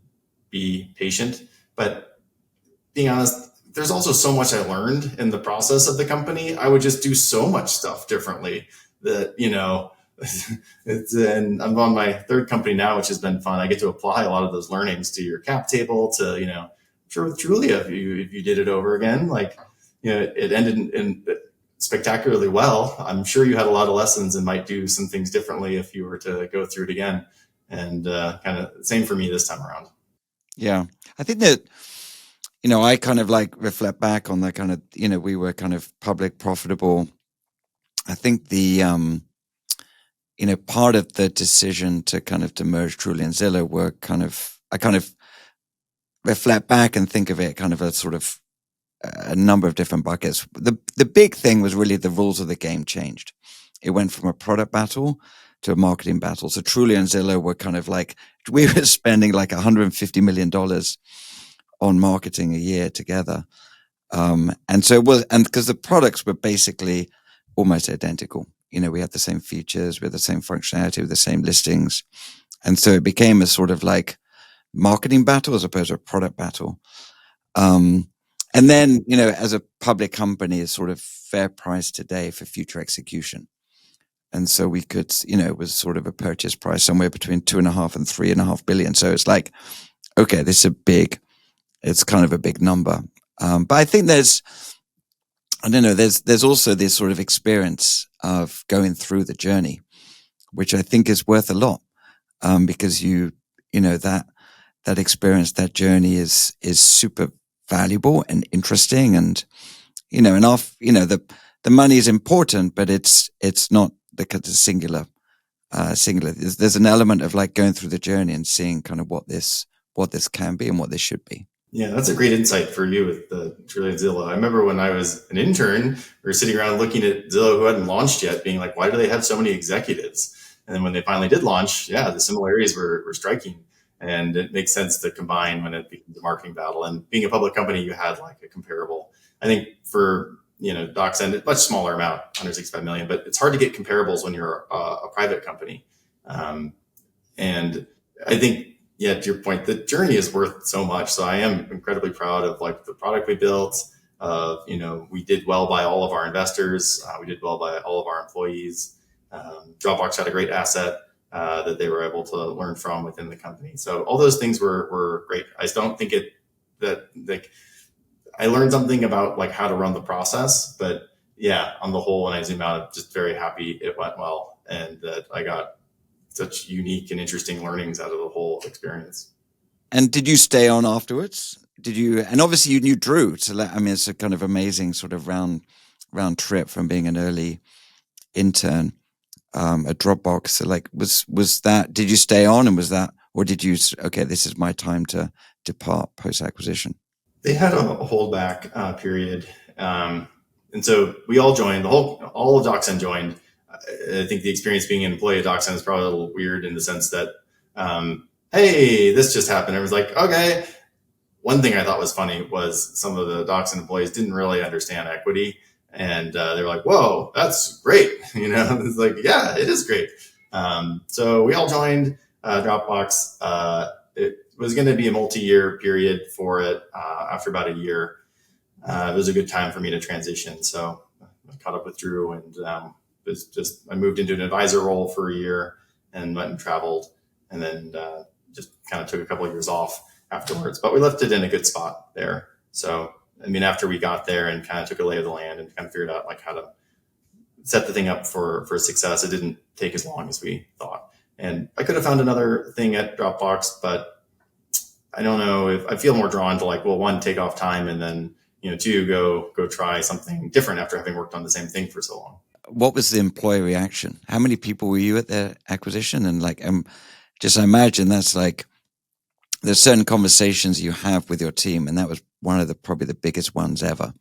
be patient. But being honest, there's also so much I learned in the process of the company. I would just do so much stuff differently that, and I'm on my third company now, which has been fun. I get to apply a lot of those learnings to your cap table, to, sure with Trulia, if you did it over again, like, it ended in spectacularly well. I'm sure you had a lot of lessons and might do some things differently if you were to go through it again. And kind of same for me this time around. Yeah. I think that, I kind of like reflect back on the kind of, we were kind of public, profitable. I think the, part of the decision to merge Trulia and Zillow were I kind of reflect back and think of it kind of a sort of a number of different buckets. The big thing was really the rules of the game changed. It went from a product battle to a marketing battle. So Trulia and Zillow were kind of like, we were spending like $150 million on marketing a year together. And so it was, and because the products were basically almost identical, we had the same features, we had the same functionality, with the same listings. And so it became a sort of like marketing battle as opposed to a product battle. And then, as a public company, is sort of fair price today for future execution. And so we could, it was sort of a purchase price somewhere between 2.5 and 3.5 billion. So it's like, okay, this is it's kind of a big number. But I think there's also this sort of experience of going through the journey, which I think is worth a lot. Because that experience, that journey is super valuable and interesting, and the money is important, but it's not the singular. There's an element of like going through the journey and seeing kind of what this can be and what this should be. Yeah, that's a great insight for you with the Trulia and Zillow. I remember when I was an intern, we were sitting around looking at Zillow, who hadn't launched yet, being like, why do they have so many executives? And then when they finally did launch, the similarities were striking. And it makes sense to combine when it becomes a marketing battle. And being a public company, you had like a comparable. I think for DocSend, a much smaller amount, 165 million, but it's hard to get comparables when you're a private company. And I think, to your point, the journey is worth so much. So I am incredibly proud of like the product we built. We did well by all of our investors. We did well by all of our employees. Dropbox had a great asset that they were able to learn from within the company. So all those things were great. I just don't think I learned something about like how to run the process, but yeah, on the whole, when I zoom out, I'm just very happy it went well and that I got such unique and interesting learnings out of the whole experience. And did you stay on afterwards? Did you? And obviously you knew Drew. I mean, it's a kind of amazing sort of round trip from being an early intern at Dropbox. So like, was that? Did you stay on, and was that, or did you? Okay, this is my time to depart post acquisition. They had a holdback period, and so we all joined. All of DocSend joined. I think the experience being an employee at DocSend is probably a little weird in the sense that, hey, this just happened. It was like, okay. One thing I thought was funny was some of the DocSend employees didn't really understand equity. And they were like, whoa, that's great. It's like, yeah, it is great. So we all joined Dropbox. It was going to be a multi-year period for it. After about a year, it was a good time for me to transition. So I caught up with Drew and I moved into an advisor role for a year and went and traveled and then just kind of took a couple of years off afterwards. But we left it in a good spot there. So I mean, after we got there and kind of took a lay of the land and kind of figured out like how to set the thing up for success, it didn't take as long as we thought. And I could have found another thing at Dropbox, but I don't know if I feel more drawn to like, well, one, take off time and then, two, go try something different after having worked on the same thing for so long. What was the employee reaction? How many people were you at the acquisition? And like, just imagine that's like, there's certain conversations you have with your team, and that was one of probably the biggest ones ever.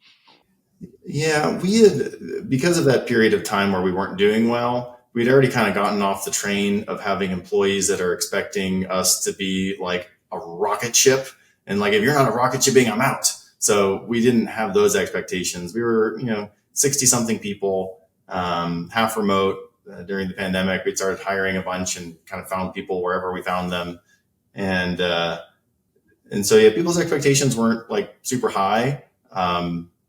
Yeah, we had, because of that period of time where we weren't doing well, we'd already kind of gotten off the train of having employees that are expecting us to be like a rocket ship. And like, if you're not a rocket shipping, I'm out. So we didn't have those expectations. We were, 60 something people, half remote. During the pandemic, we started hiring a bunch and kind of found people wherever we found them. And so, yeah, people's expectations weren't like super high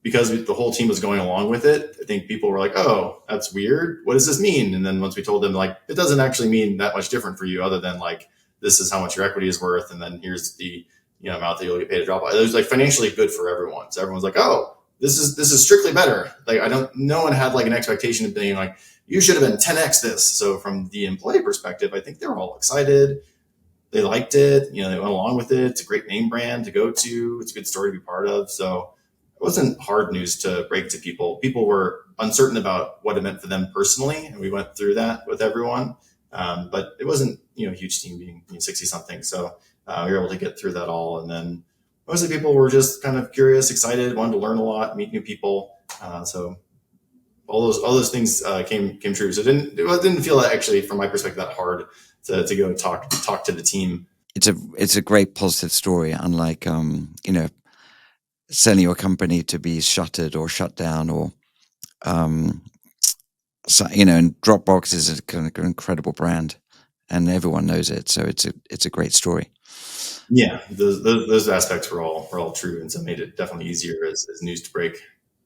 because the whole team was going along with it. I think people were like, oh, that's weird. What does this mean? And then once we told them, like, it doesn't actually mean that much different for you other than like, this is how much your equity is worth. And then here's the amount that you'll get paid to Dropbox. It was like financially good for everyone. So everyone's like, oh, this is strictly better. Like, no one had like an expectation of being like, you should have been 10x this. So from the employee perspective, I think they were all excited. They liked it, they went along with it. It's a great name brand to go to. It's a good story to be part of. So it wasn't hard news to break to people. People were uncertain about what it meant for them personally. And we went through that with everyone. But it wasn't, a huge team being 60 something. So we were able to get through that all. And then mostly people were just kind of curious, excited, wanted to learn a lot, meet new people. So all those things came true. So it didn't feel actually, from my perspective, that hard to go talk to the team. It's a great positive story, unlike selling your company to be shuttered or shut down, or and Dropbox is a kind of incredible brand, and everyone knows it. So it's a great story. Yeah, those aspects were all true, and so it made it definitely easier as news to break.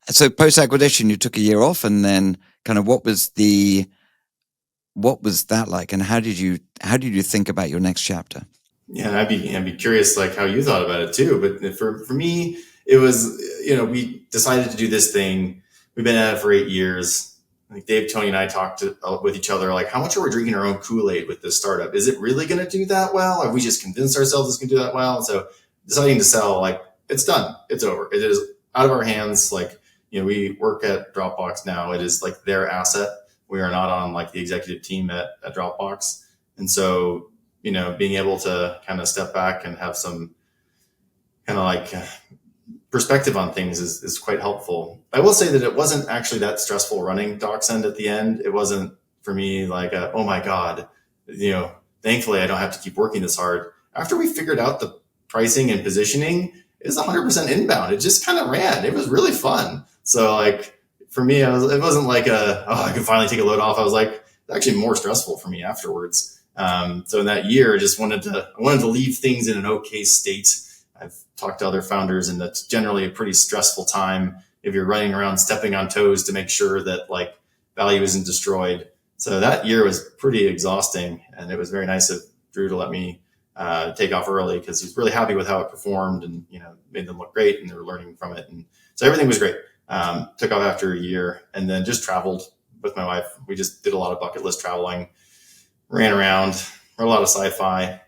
So post acquisition, you took a year off, and then kind of what was that like, and how did you think about your next chapter? Yeah, and I'd be curious like how you thought about it too. But for me, it was we decided to do this thing. We've been at it for 8 years. Like Dave, Tony, and I talked with each other like, how much are we drinking our own Kool-Aid with this startup? Is it really going to do that well? Have we just convinced ourselves it's going to do that well? And so deciding to sell, like, it's done. It's over. It is out of our hands. Like, we work at Dropbox now. It is like their asset. We are not on like the executive team at Dropbox. And so, being able to kind of step back and have some kind of like perspective on things is quite helpful. I will say that it wasn't actually that stressful running DocSend at the end. It wasn't for me like, oh my God, thankfully I don't have to keep working this hard. After we figured out the pricing and positioning, it was 100% inbound. It just kind of ran. It was really fun. So like for me, it wasn't like I could finally take a load off. I was like, it's actually more stressful for me afterwards. So in that year, I just wanted to leave things in an okay state. I've talked to other founders, and that's generally a pretty stressful time if you're running around stepping on toes to make sure that like value isn't destroyed. So that year was pretty exhausting, and it was very nice of Drew to let me take off early because he's really happy with how it performed and made them look great, and they were learning from it, and so everything was great. Took off after a year and then just traveled with my wife. We just did a lot of bucket list traveling, ran around, read a lot of sci-fi,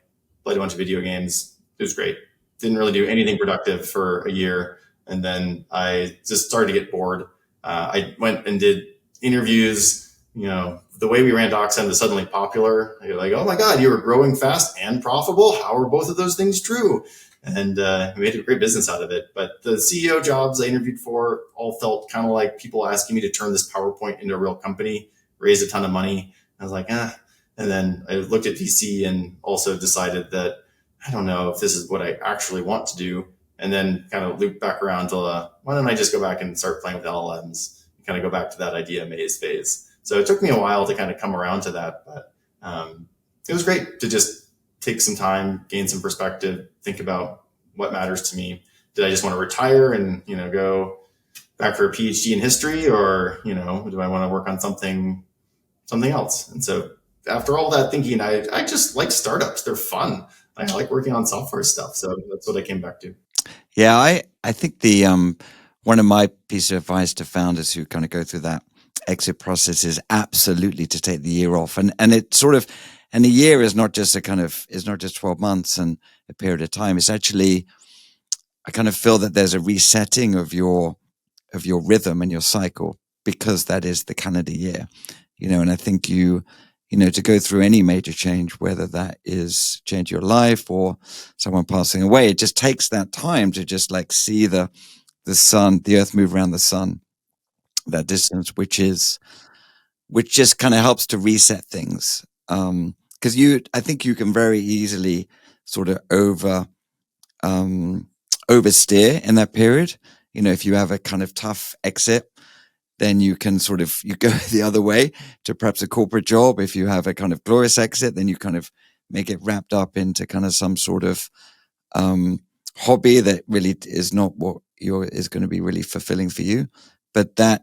played a bunch of video games. It was great. Didn't really do anything productive for a year. And then I just started to get bored. I went and did interviews. The way we ran DocSend was suddenly popular. You're like, oh my God, you were growing fast and profitable. How are both of those things true? And made a great business out of it. But the CEO jobs I interviewed for all felt kind of like people asking me to turn this PowerPoint into a real company, raise a ton of money. I was like, ah. And then I looked at VC and also decided that I don't know if this is what I actually want to do. And then kind of looped back around to why don't I just go back and start playing with LLMs, kind of go back to that idea maze phase. So it took me a while to kind of come around to that, but it was great to just take some time, gain some perspective, think about what matters to me. Did I just want to retire and, go back for a PhD in history, or, do I want to work on something else? And so after all that thinking, I just like startups. They're fun. I like working on software stuff. So that's what I came back to. Yeah, I think the one of my pieces of advice to founders who kind of go through that exit process is absolutely to take the year off. And it sort of, and a year is not just is not just 12 months and a period of time. It's actually, I kind of feel that there's a resetting of your rhythm and your cycle, because that is the calendar year, and I think to go through any major change, whether that is change your life or someone passing away, it just takes that time to just like see the sun, the earth move around the sun, that distance, which just kind of helps to reset things. Because I think you can very easily sort of oversteer in that period. If you have a kind of tough exit, then you can you go the other way to perhaps a corporate job. If you have a kind of glorious exit, then you kind of make it wrapped up into kind of some sort of hobby that really is not what is going to be really fulfilling for you. But that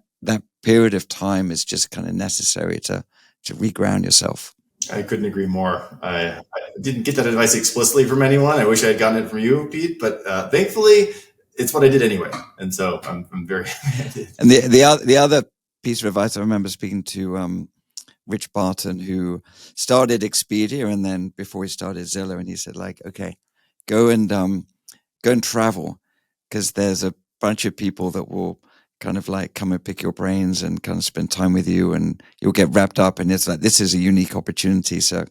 period of time is just kind of necessary to reground yourself. I couldn't agree more. I didn't get that advice explicitly from anyone. I wish I had gotten it from you, Pete, but thankfully it's what I did anyway. And so I'm very happy. And the other piece of advice, I remember speaking to Rich Barton, who started Expedia, and then before he started Zillow, and he said, like, okay, go and travel, because there's a bunch of people that will kind of like come and pick your brains and kind of spend time with you, and you'll get wrapped up. And it's like, this is a unique opportunity. So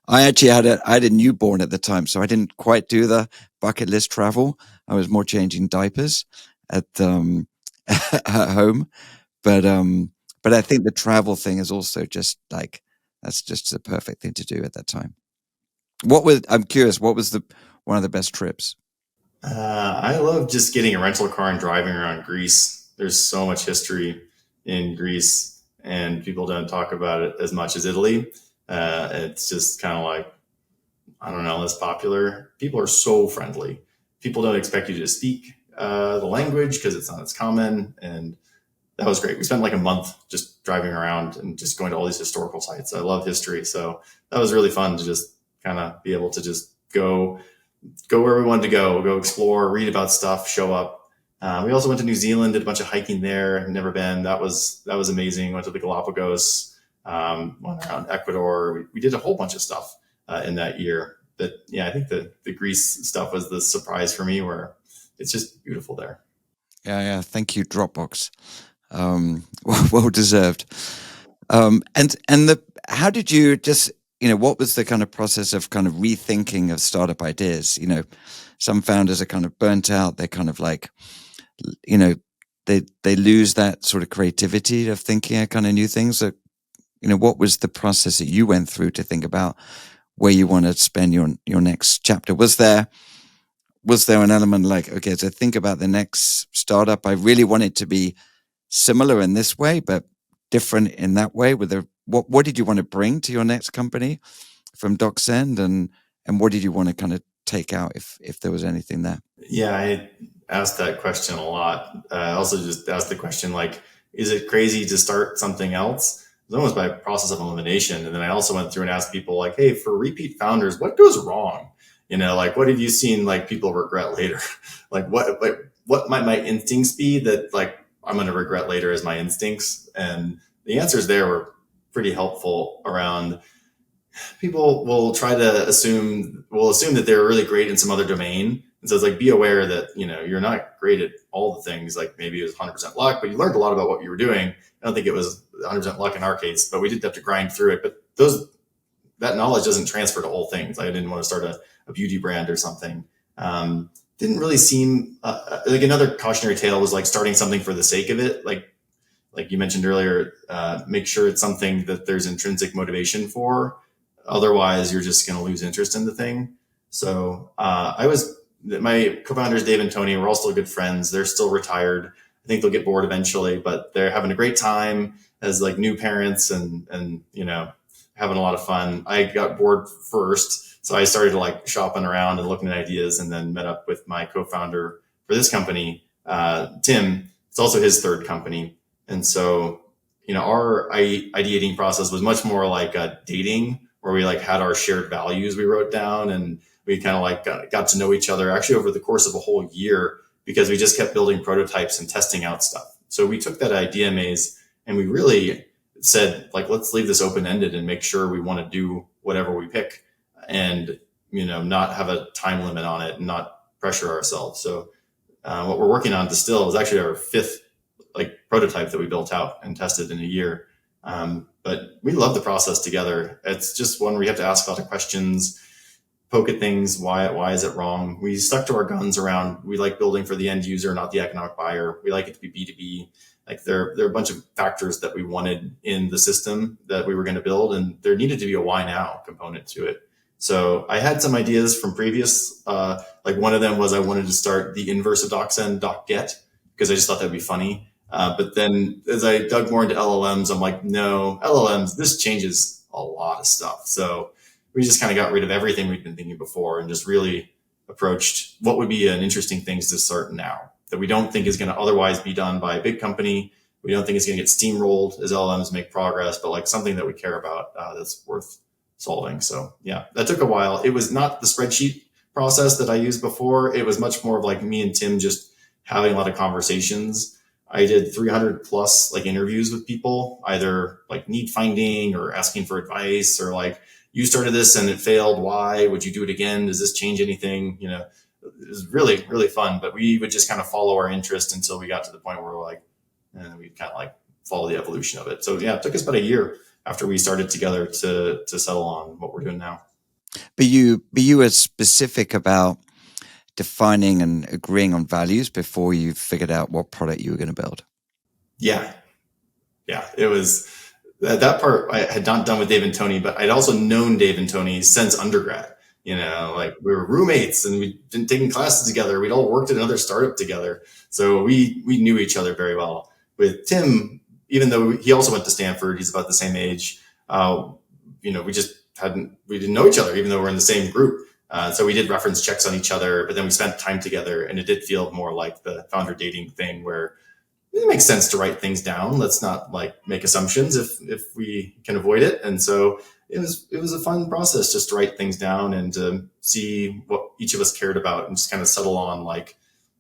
I actually had a newborn at the time, so I didn't quite do the bucket list travel. I was more changing diapers at at home, but I think the travel thing is also just like, that's just the perfect thing to do at that time. I'm curious, what was one of the best trips? I love just getting a rental car and driving around Greece. There's so much history in Greece, and people don't talk about it as much as Italy. It's just kind of like, I don't know, less popular. People are so friendly. People don't expect you to speak the language because it's not as common. And that was great. We spent like a month just driving around and just going to all these historical sites. I love history. So that was really fun to just kind of be able to just go where we wanted to go explore, read about stuff, show up. We also went to New Zealand, did a bunch of hiking there. Never been. That was amazing. Went to the Galapagos, went around Ecuador. We did a whole bunch of stuff in that year. But yeah, I think the Greece stuff was the surprise for me, where it's just beautiful there. Yeah. Thank you, Dropbox. Well deserved. How did you just, what was the kind of process of kind of rethinking of startup ideas? Some founders are kind of burnt out. They're kind of like, they lose that sort of creativity of thinking of kind of new things. So, what was the process that you went through to think about where you want to spend your next chapter? Was there an element like, okay, so think about the next startup, I really want it to be similar in this way, but different in that way? What did you want to bring to your next company from DocSend, and what did you want to kind of take out if there was anything there? Yeah, I asked that question a lot. I also just asked the question, like, is it crazy to start something else? It was almost by process of elimination. And then I also went through and asked people, like, hey, for repeat founders, what goes wrong? Like, what have you seen, like, people regret later? Like, what what might my instincts be that like I'm going to regret later as my instincts? And the answers there were pretty helpful around people will try to assume that they're really great in some other domain. And so it's like, be aware that, you're not great at all the things. Like maybe it was 100% luck, but you learned a lot about what you were doing. I don't think it was 100% luck in our case, but we did have to grind through it. But that knowledge doesn't transfer to all things. I didn't want to start a beauty brand or something. Didn't really seem like another cautionary tale was like starting something for the sake of it. Like you mentioned earlier, make sure it's something that there's intrinsic motivation for. Otherwise, you're just going to lose interest in the thing. So my co-founders, Dave and Tony, we're all still good friends. They're still retired. I think they'll get bored eventually, but they're having a great time as like new parents and having a lot of fun. I got bored first. So I started like shopping around and looking at ideas, and then met up with my co-founder for this company, Tim. It's also his third company. And so, our ideating process was much more like a dating, where we like had our shared values we wrote down, and we kind of like got to know each other actually over the course of a whole year, because we just kept building prototypes and testing out stuff. So we took that idea maze and we really said, like, let's leave this open-ended and make sure we want to do whatever we pick, and, not have a time limit on it and not pressure ourselves. So what we're working on, Distill, is actually our fifth like prototype that we built out and tested in a year. But we love the process together. It's just one where you have to ask a lot of questions, poke at things. Why is it wrong? We stuck to our guns around, we like building for the end user, not the economic buyer. We like it to be B2B. Like there are a bunch of factors that we wanted in the system that we were going to build, and there needed to be a why now component to it. So I had some ideas from previous, like one of them was I wanted to start the inverse of DocSend, DocGet, because I just thought that'd be funny. But then as I dug more into LLMs, I'm like, no, LLMs, this changes a lot of stuff. So we just kind of got rid of everything we'd been thinking before and just really approached what would be an interesting things to start now that we don't think is going to otherwise be done by a big company. We don't think it's going to get steamrolled as LLMs make progress, but like something that we care about that's worth solving. So yeah, that took a while. It was not the spreadsheet process that I used before. It was much more of like me and Tim just having a lot of conversations. I did 300 plus like interviews with people, either like need finding or asking for advice, or like, you started this and it failed. Why? Would you do it again? Does this change anything? It was really, really fun, but we would just kind of follow our interest until we got to the point where we're like, and we kind of like follow the evolution of it. So yeah, it took us about a year after we started together to settle on what we're doing now. But you were specific about defining and agreeing on values before you figured out what product you were going to build. Yeah. It was that part I had not done with Dave and Tony, but I'd also known Dave and Tony since undergrad. Like we were roommates and we'd been taking classes together. We'd all worked at another startup together. So we knew each other very well. With Tim, even though he also went to Stanford, he's about the same age. We didn't know each other, even though we're in the same group. So we did reference checks on each other, but then we spent time together, and it did feel more like the founder dating thing where it makes sense to write things down. Let's not like make assumptions if we can avoid it. And so it was a fun process just to write things down and to see what each of us cared about and just kind of settle on like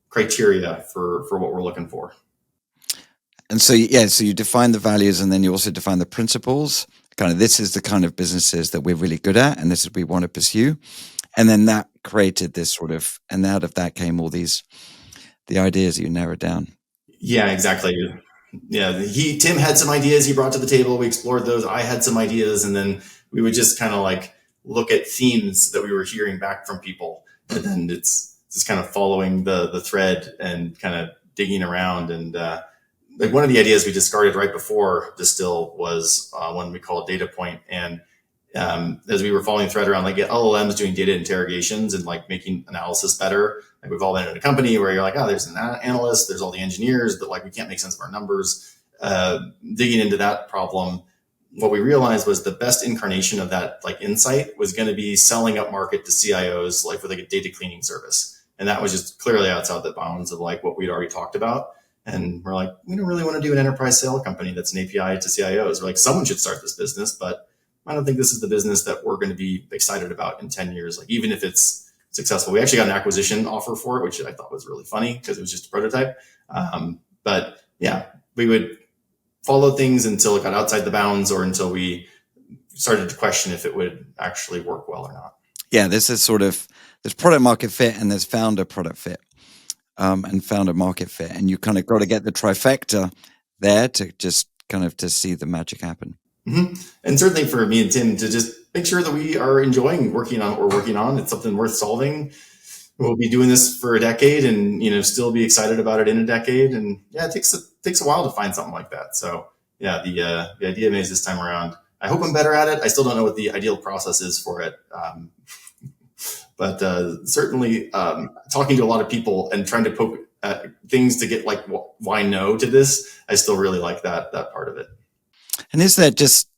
criteria for what we're looking for. And so, so you define the values, and then you also define the principles. Kind of, this is the kind of businesses that we're really good at, and this is what we want to pursue. And then that created this sort of, and out of that came all the ideas that you narrowed down. Yeah, exactly. Yeah, Tim had some ideas he brought to the table. We explored those. I had some ideas, and then we would just kind of like look at themes that we were hearing back from people, and then it's just kind of following the thread and kind of digging around. And like one of the ideas we discarded right before Distill was one we call data point. And as we were following the thread around like LLMs doing data interrogations and like making analysis better, like we've all been in a company where you're like, oh, there's an analyst, there's all the engineers, but like we can't make sense of our numbers. Digging into that problem, what we realized was the best incarnation of that like insight was going to be selling up market to CIOs like with like a data cleaning service. And that was just clearly outside the bounds of like what we'd already talked about. And we're like, we don't really want to do an enterprise sale company that's an API to CIOs. We're like, someone should start this business, but I don't think this is the business that we're going to be excited about in 10 years. Like, even if it's successful. We actually got an acquisition offer for it, which I thought was really funny because it was just a prototype. But yeah, we would follow things until it got outside the bounds or until we started to question if it would actually work well or not. Yeah, this is there's product market fit and there's founder product fit and founder market fit. And you kind of got to get the trifecta there to just kind of to see the magic happen. Mm-hmm. And certainly for me and Tim to just make sure that we are enjoying working on what we're working on. It's something worth solving. We'll be doing this for a decade and, still be excited about it in a decade. And yeah, it takes a while to find something like that. So yeah, the idea maze this time around, I hope I'm better at it. I still don't know what the ideal process is for it. But certainly talking to a lot of people and trying to poke at things to get like, why no to this? I still really like that part of it. And is there just,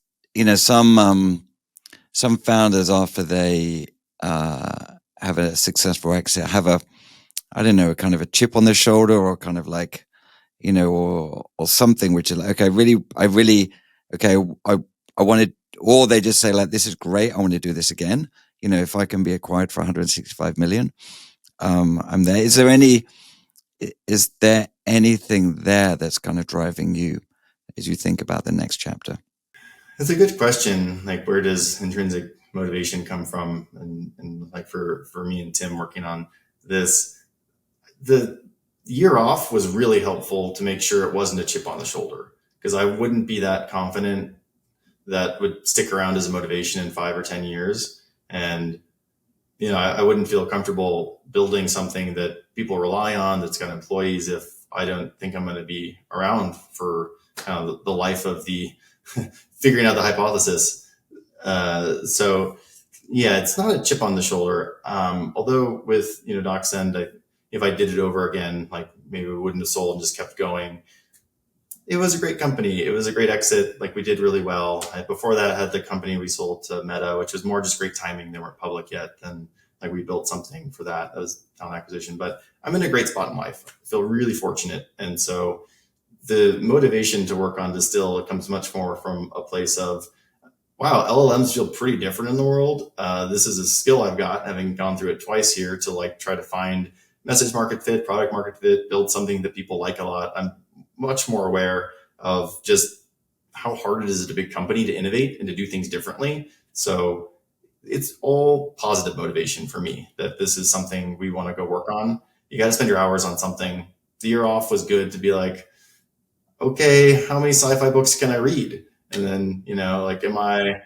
some founders after they have a successful exit have a kind of a chip on their shoulder or kind of like, or something which is like, okay, I wanted, or they just say like, this is great. I want to do this again. If I can be acquired for 165 million, I'm there. Is there anything there that's kind of driving you as you think about the next chapter? That's a good question. Like, where does intrinsic motivation come from? And like for me and Tim working on this, the year off was really helpful to make sure it wasn't a chip on the shoulder, because I wouldn't be that confident that would stick around as a motivation in 5 or 10 years. And, I wouldn't feel comfortable building something that people rely on, that's got employees, if I don't think I'm going to be around for kind of the life of the figuring out the hypothesis. So yeah, it's not a chip on the shoulder. Although with, DocSend, if I did it over again, like maybe we wouldn't have sold and just kept going. It was a great company. It was a great exit. Like, we did really well. Before that, I had the company we sold to Meta, which was more just great timing. They weren't public yet. And like, we built something for that. That was talent acquisition. But I'm in a great spot in life. I feel really fortunate. And so the motivation to work on Distill comes much more from a place of, wow, LLMs feel pretty different in the world. This is a skill I've got, having gone through it twice here, to like try to find message market fit, product market fit, build something that people like a lot. I'm much more aware of just how hard it is at a big company to innovate and to do things differently. So it's all positive motivation for me that this is something we want to go work on. You got to spend your hours on something. The year off was good to be like, okay, how many sci-fi books can I read? And then, like, am I,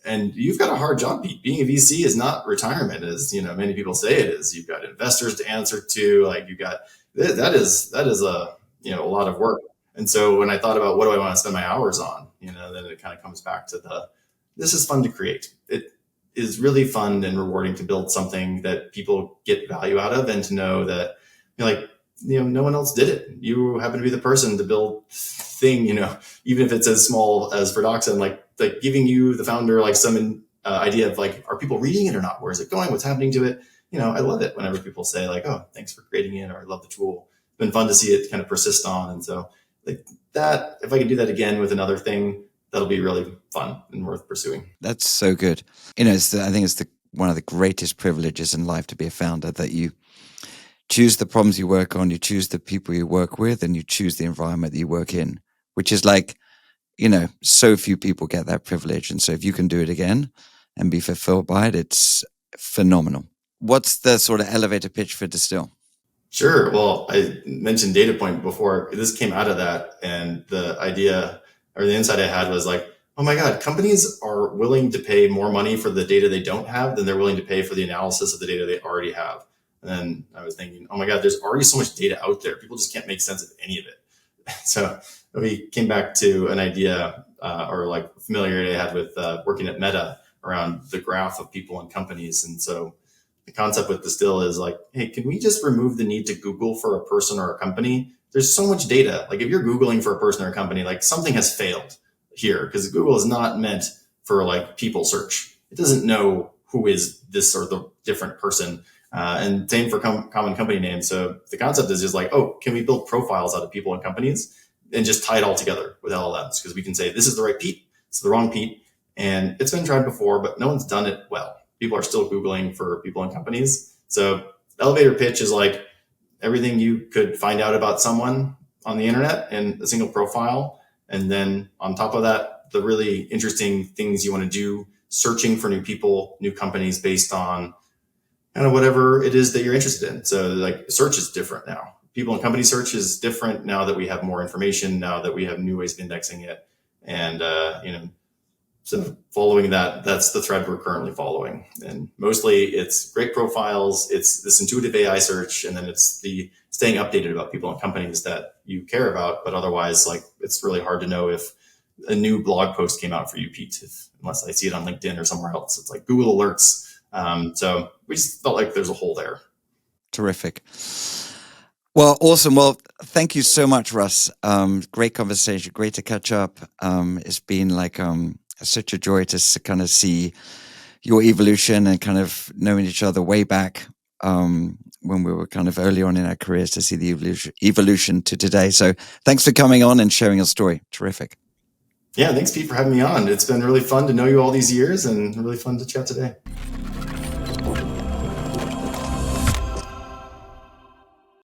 and you've got a hard job, Pete. Being a VC is not retirement, as, many people say it is. You've got investors to answer to, like, you got, that is a, a lot of work. And so when I thought about what do I want to spend my hours on, then it kind of comes back to this is fun to create. It is really fun and rewarding to build something that people get value out of, and to know that, no one else did it. You happen to be the person to build thing, even if it's as small as for DocSend, like giving you, the founder, like some idea of like, are people reading it or not? Where is it going? What's happening to it? I love it whenever people say like, oh, thanks for creating it, or I love the tool. It's been fun to see it kind of persist on. And so like that, if I can do that again with another thing, that'll be really fun and worth pursuing. That's so good. I think it's one of the greatest privileges in life to be a founder, that you choose the problems you work on, you choose the people you work with, and you choose the environment that you work in, which is like, so few people get that privilege. And so if you can do it again and be fulfilled by it, it's phenomenal. What's the sort of elevator pitch for Distill? Sure. Well, I mentioned data point before. This came out of that. And the idea, or the insight I had, was like, oh my God, companies are willing to pay more money for the data they don't have than they're willing to pay for the analysis of the data they already have. And then I was thinking, oh my God, there's already so much data out there. People just can't make sense of any of it. So we came back to an idea or like familiarity I had with working at Meta around the graph of people and companies. And so the concept with Distill is like, hey, can we just remove the need to Google for a person or a company? There's so much data. Like, if you're Googling for a person or a company, like, something has failed here, because Google is not meant for like people search. It doesn't know who is this or the different person. And same for common company names. So the concept is just like, oh, can we build profiles out of people and companies and just tie it all together with LLMs? Because we can say, this is the right Pete, it's the wrong Pete. And it's been tried before, but no one's done it well. people are still Googling for people and companies. So elevator pitch is like everything you could find out about someone on the internet in a single profile. And then on top of that, the really interesting things you want to do, searching for new people, new companies based on kind of whatever it is that you're interested in. So like search is different now. People and company search is different now that we have more information, now that we have new ways of indexing it. And, so following that, that's the thread we're currently following. And mostly it's great profiles, it's this intuitive AI search, and then it's the staying updated about people and companies that you care about. But otherwise, like, it's really hard to know if a new blog post came out for you, Pete, unless I see it on LinkedIn or somewhere else. It's like Google alerts. So we just felt like there's a hole there. Terrific. Well, awesome. Well, thank you so much, Russ. Great conversation. Great to catch up. It's been like such a joy to kind of see your evolution and kind of knowing each other way back when we were kind of early on in our careers, to see the evolution to today. So thanks for coming on and sharing your story. Terrific. Yeah, thanks, Pete, for having me on. It's been really fun to know you all these years and really fun to chat today.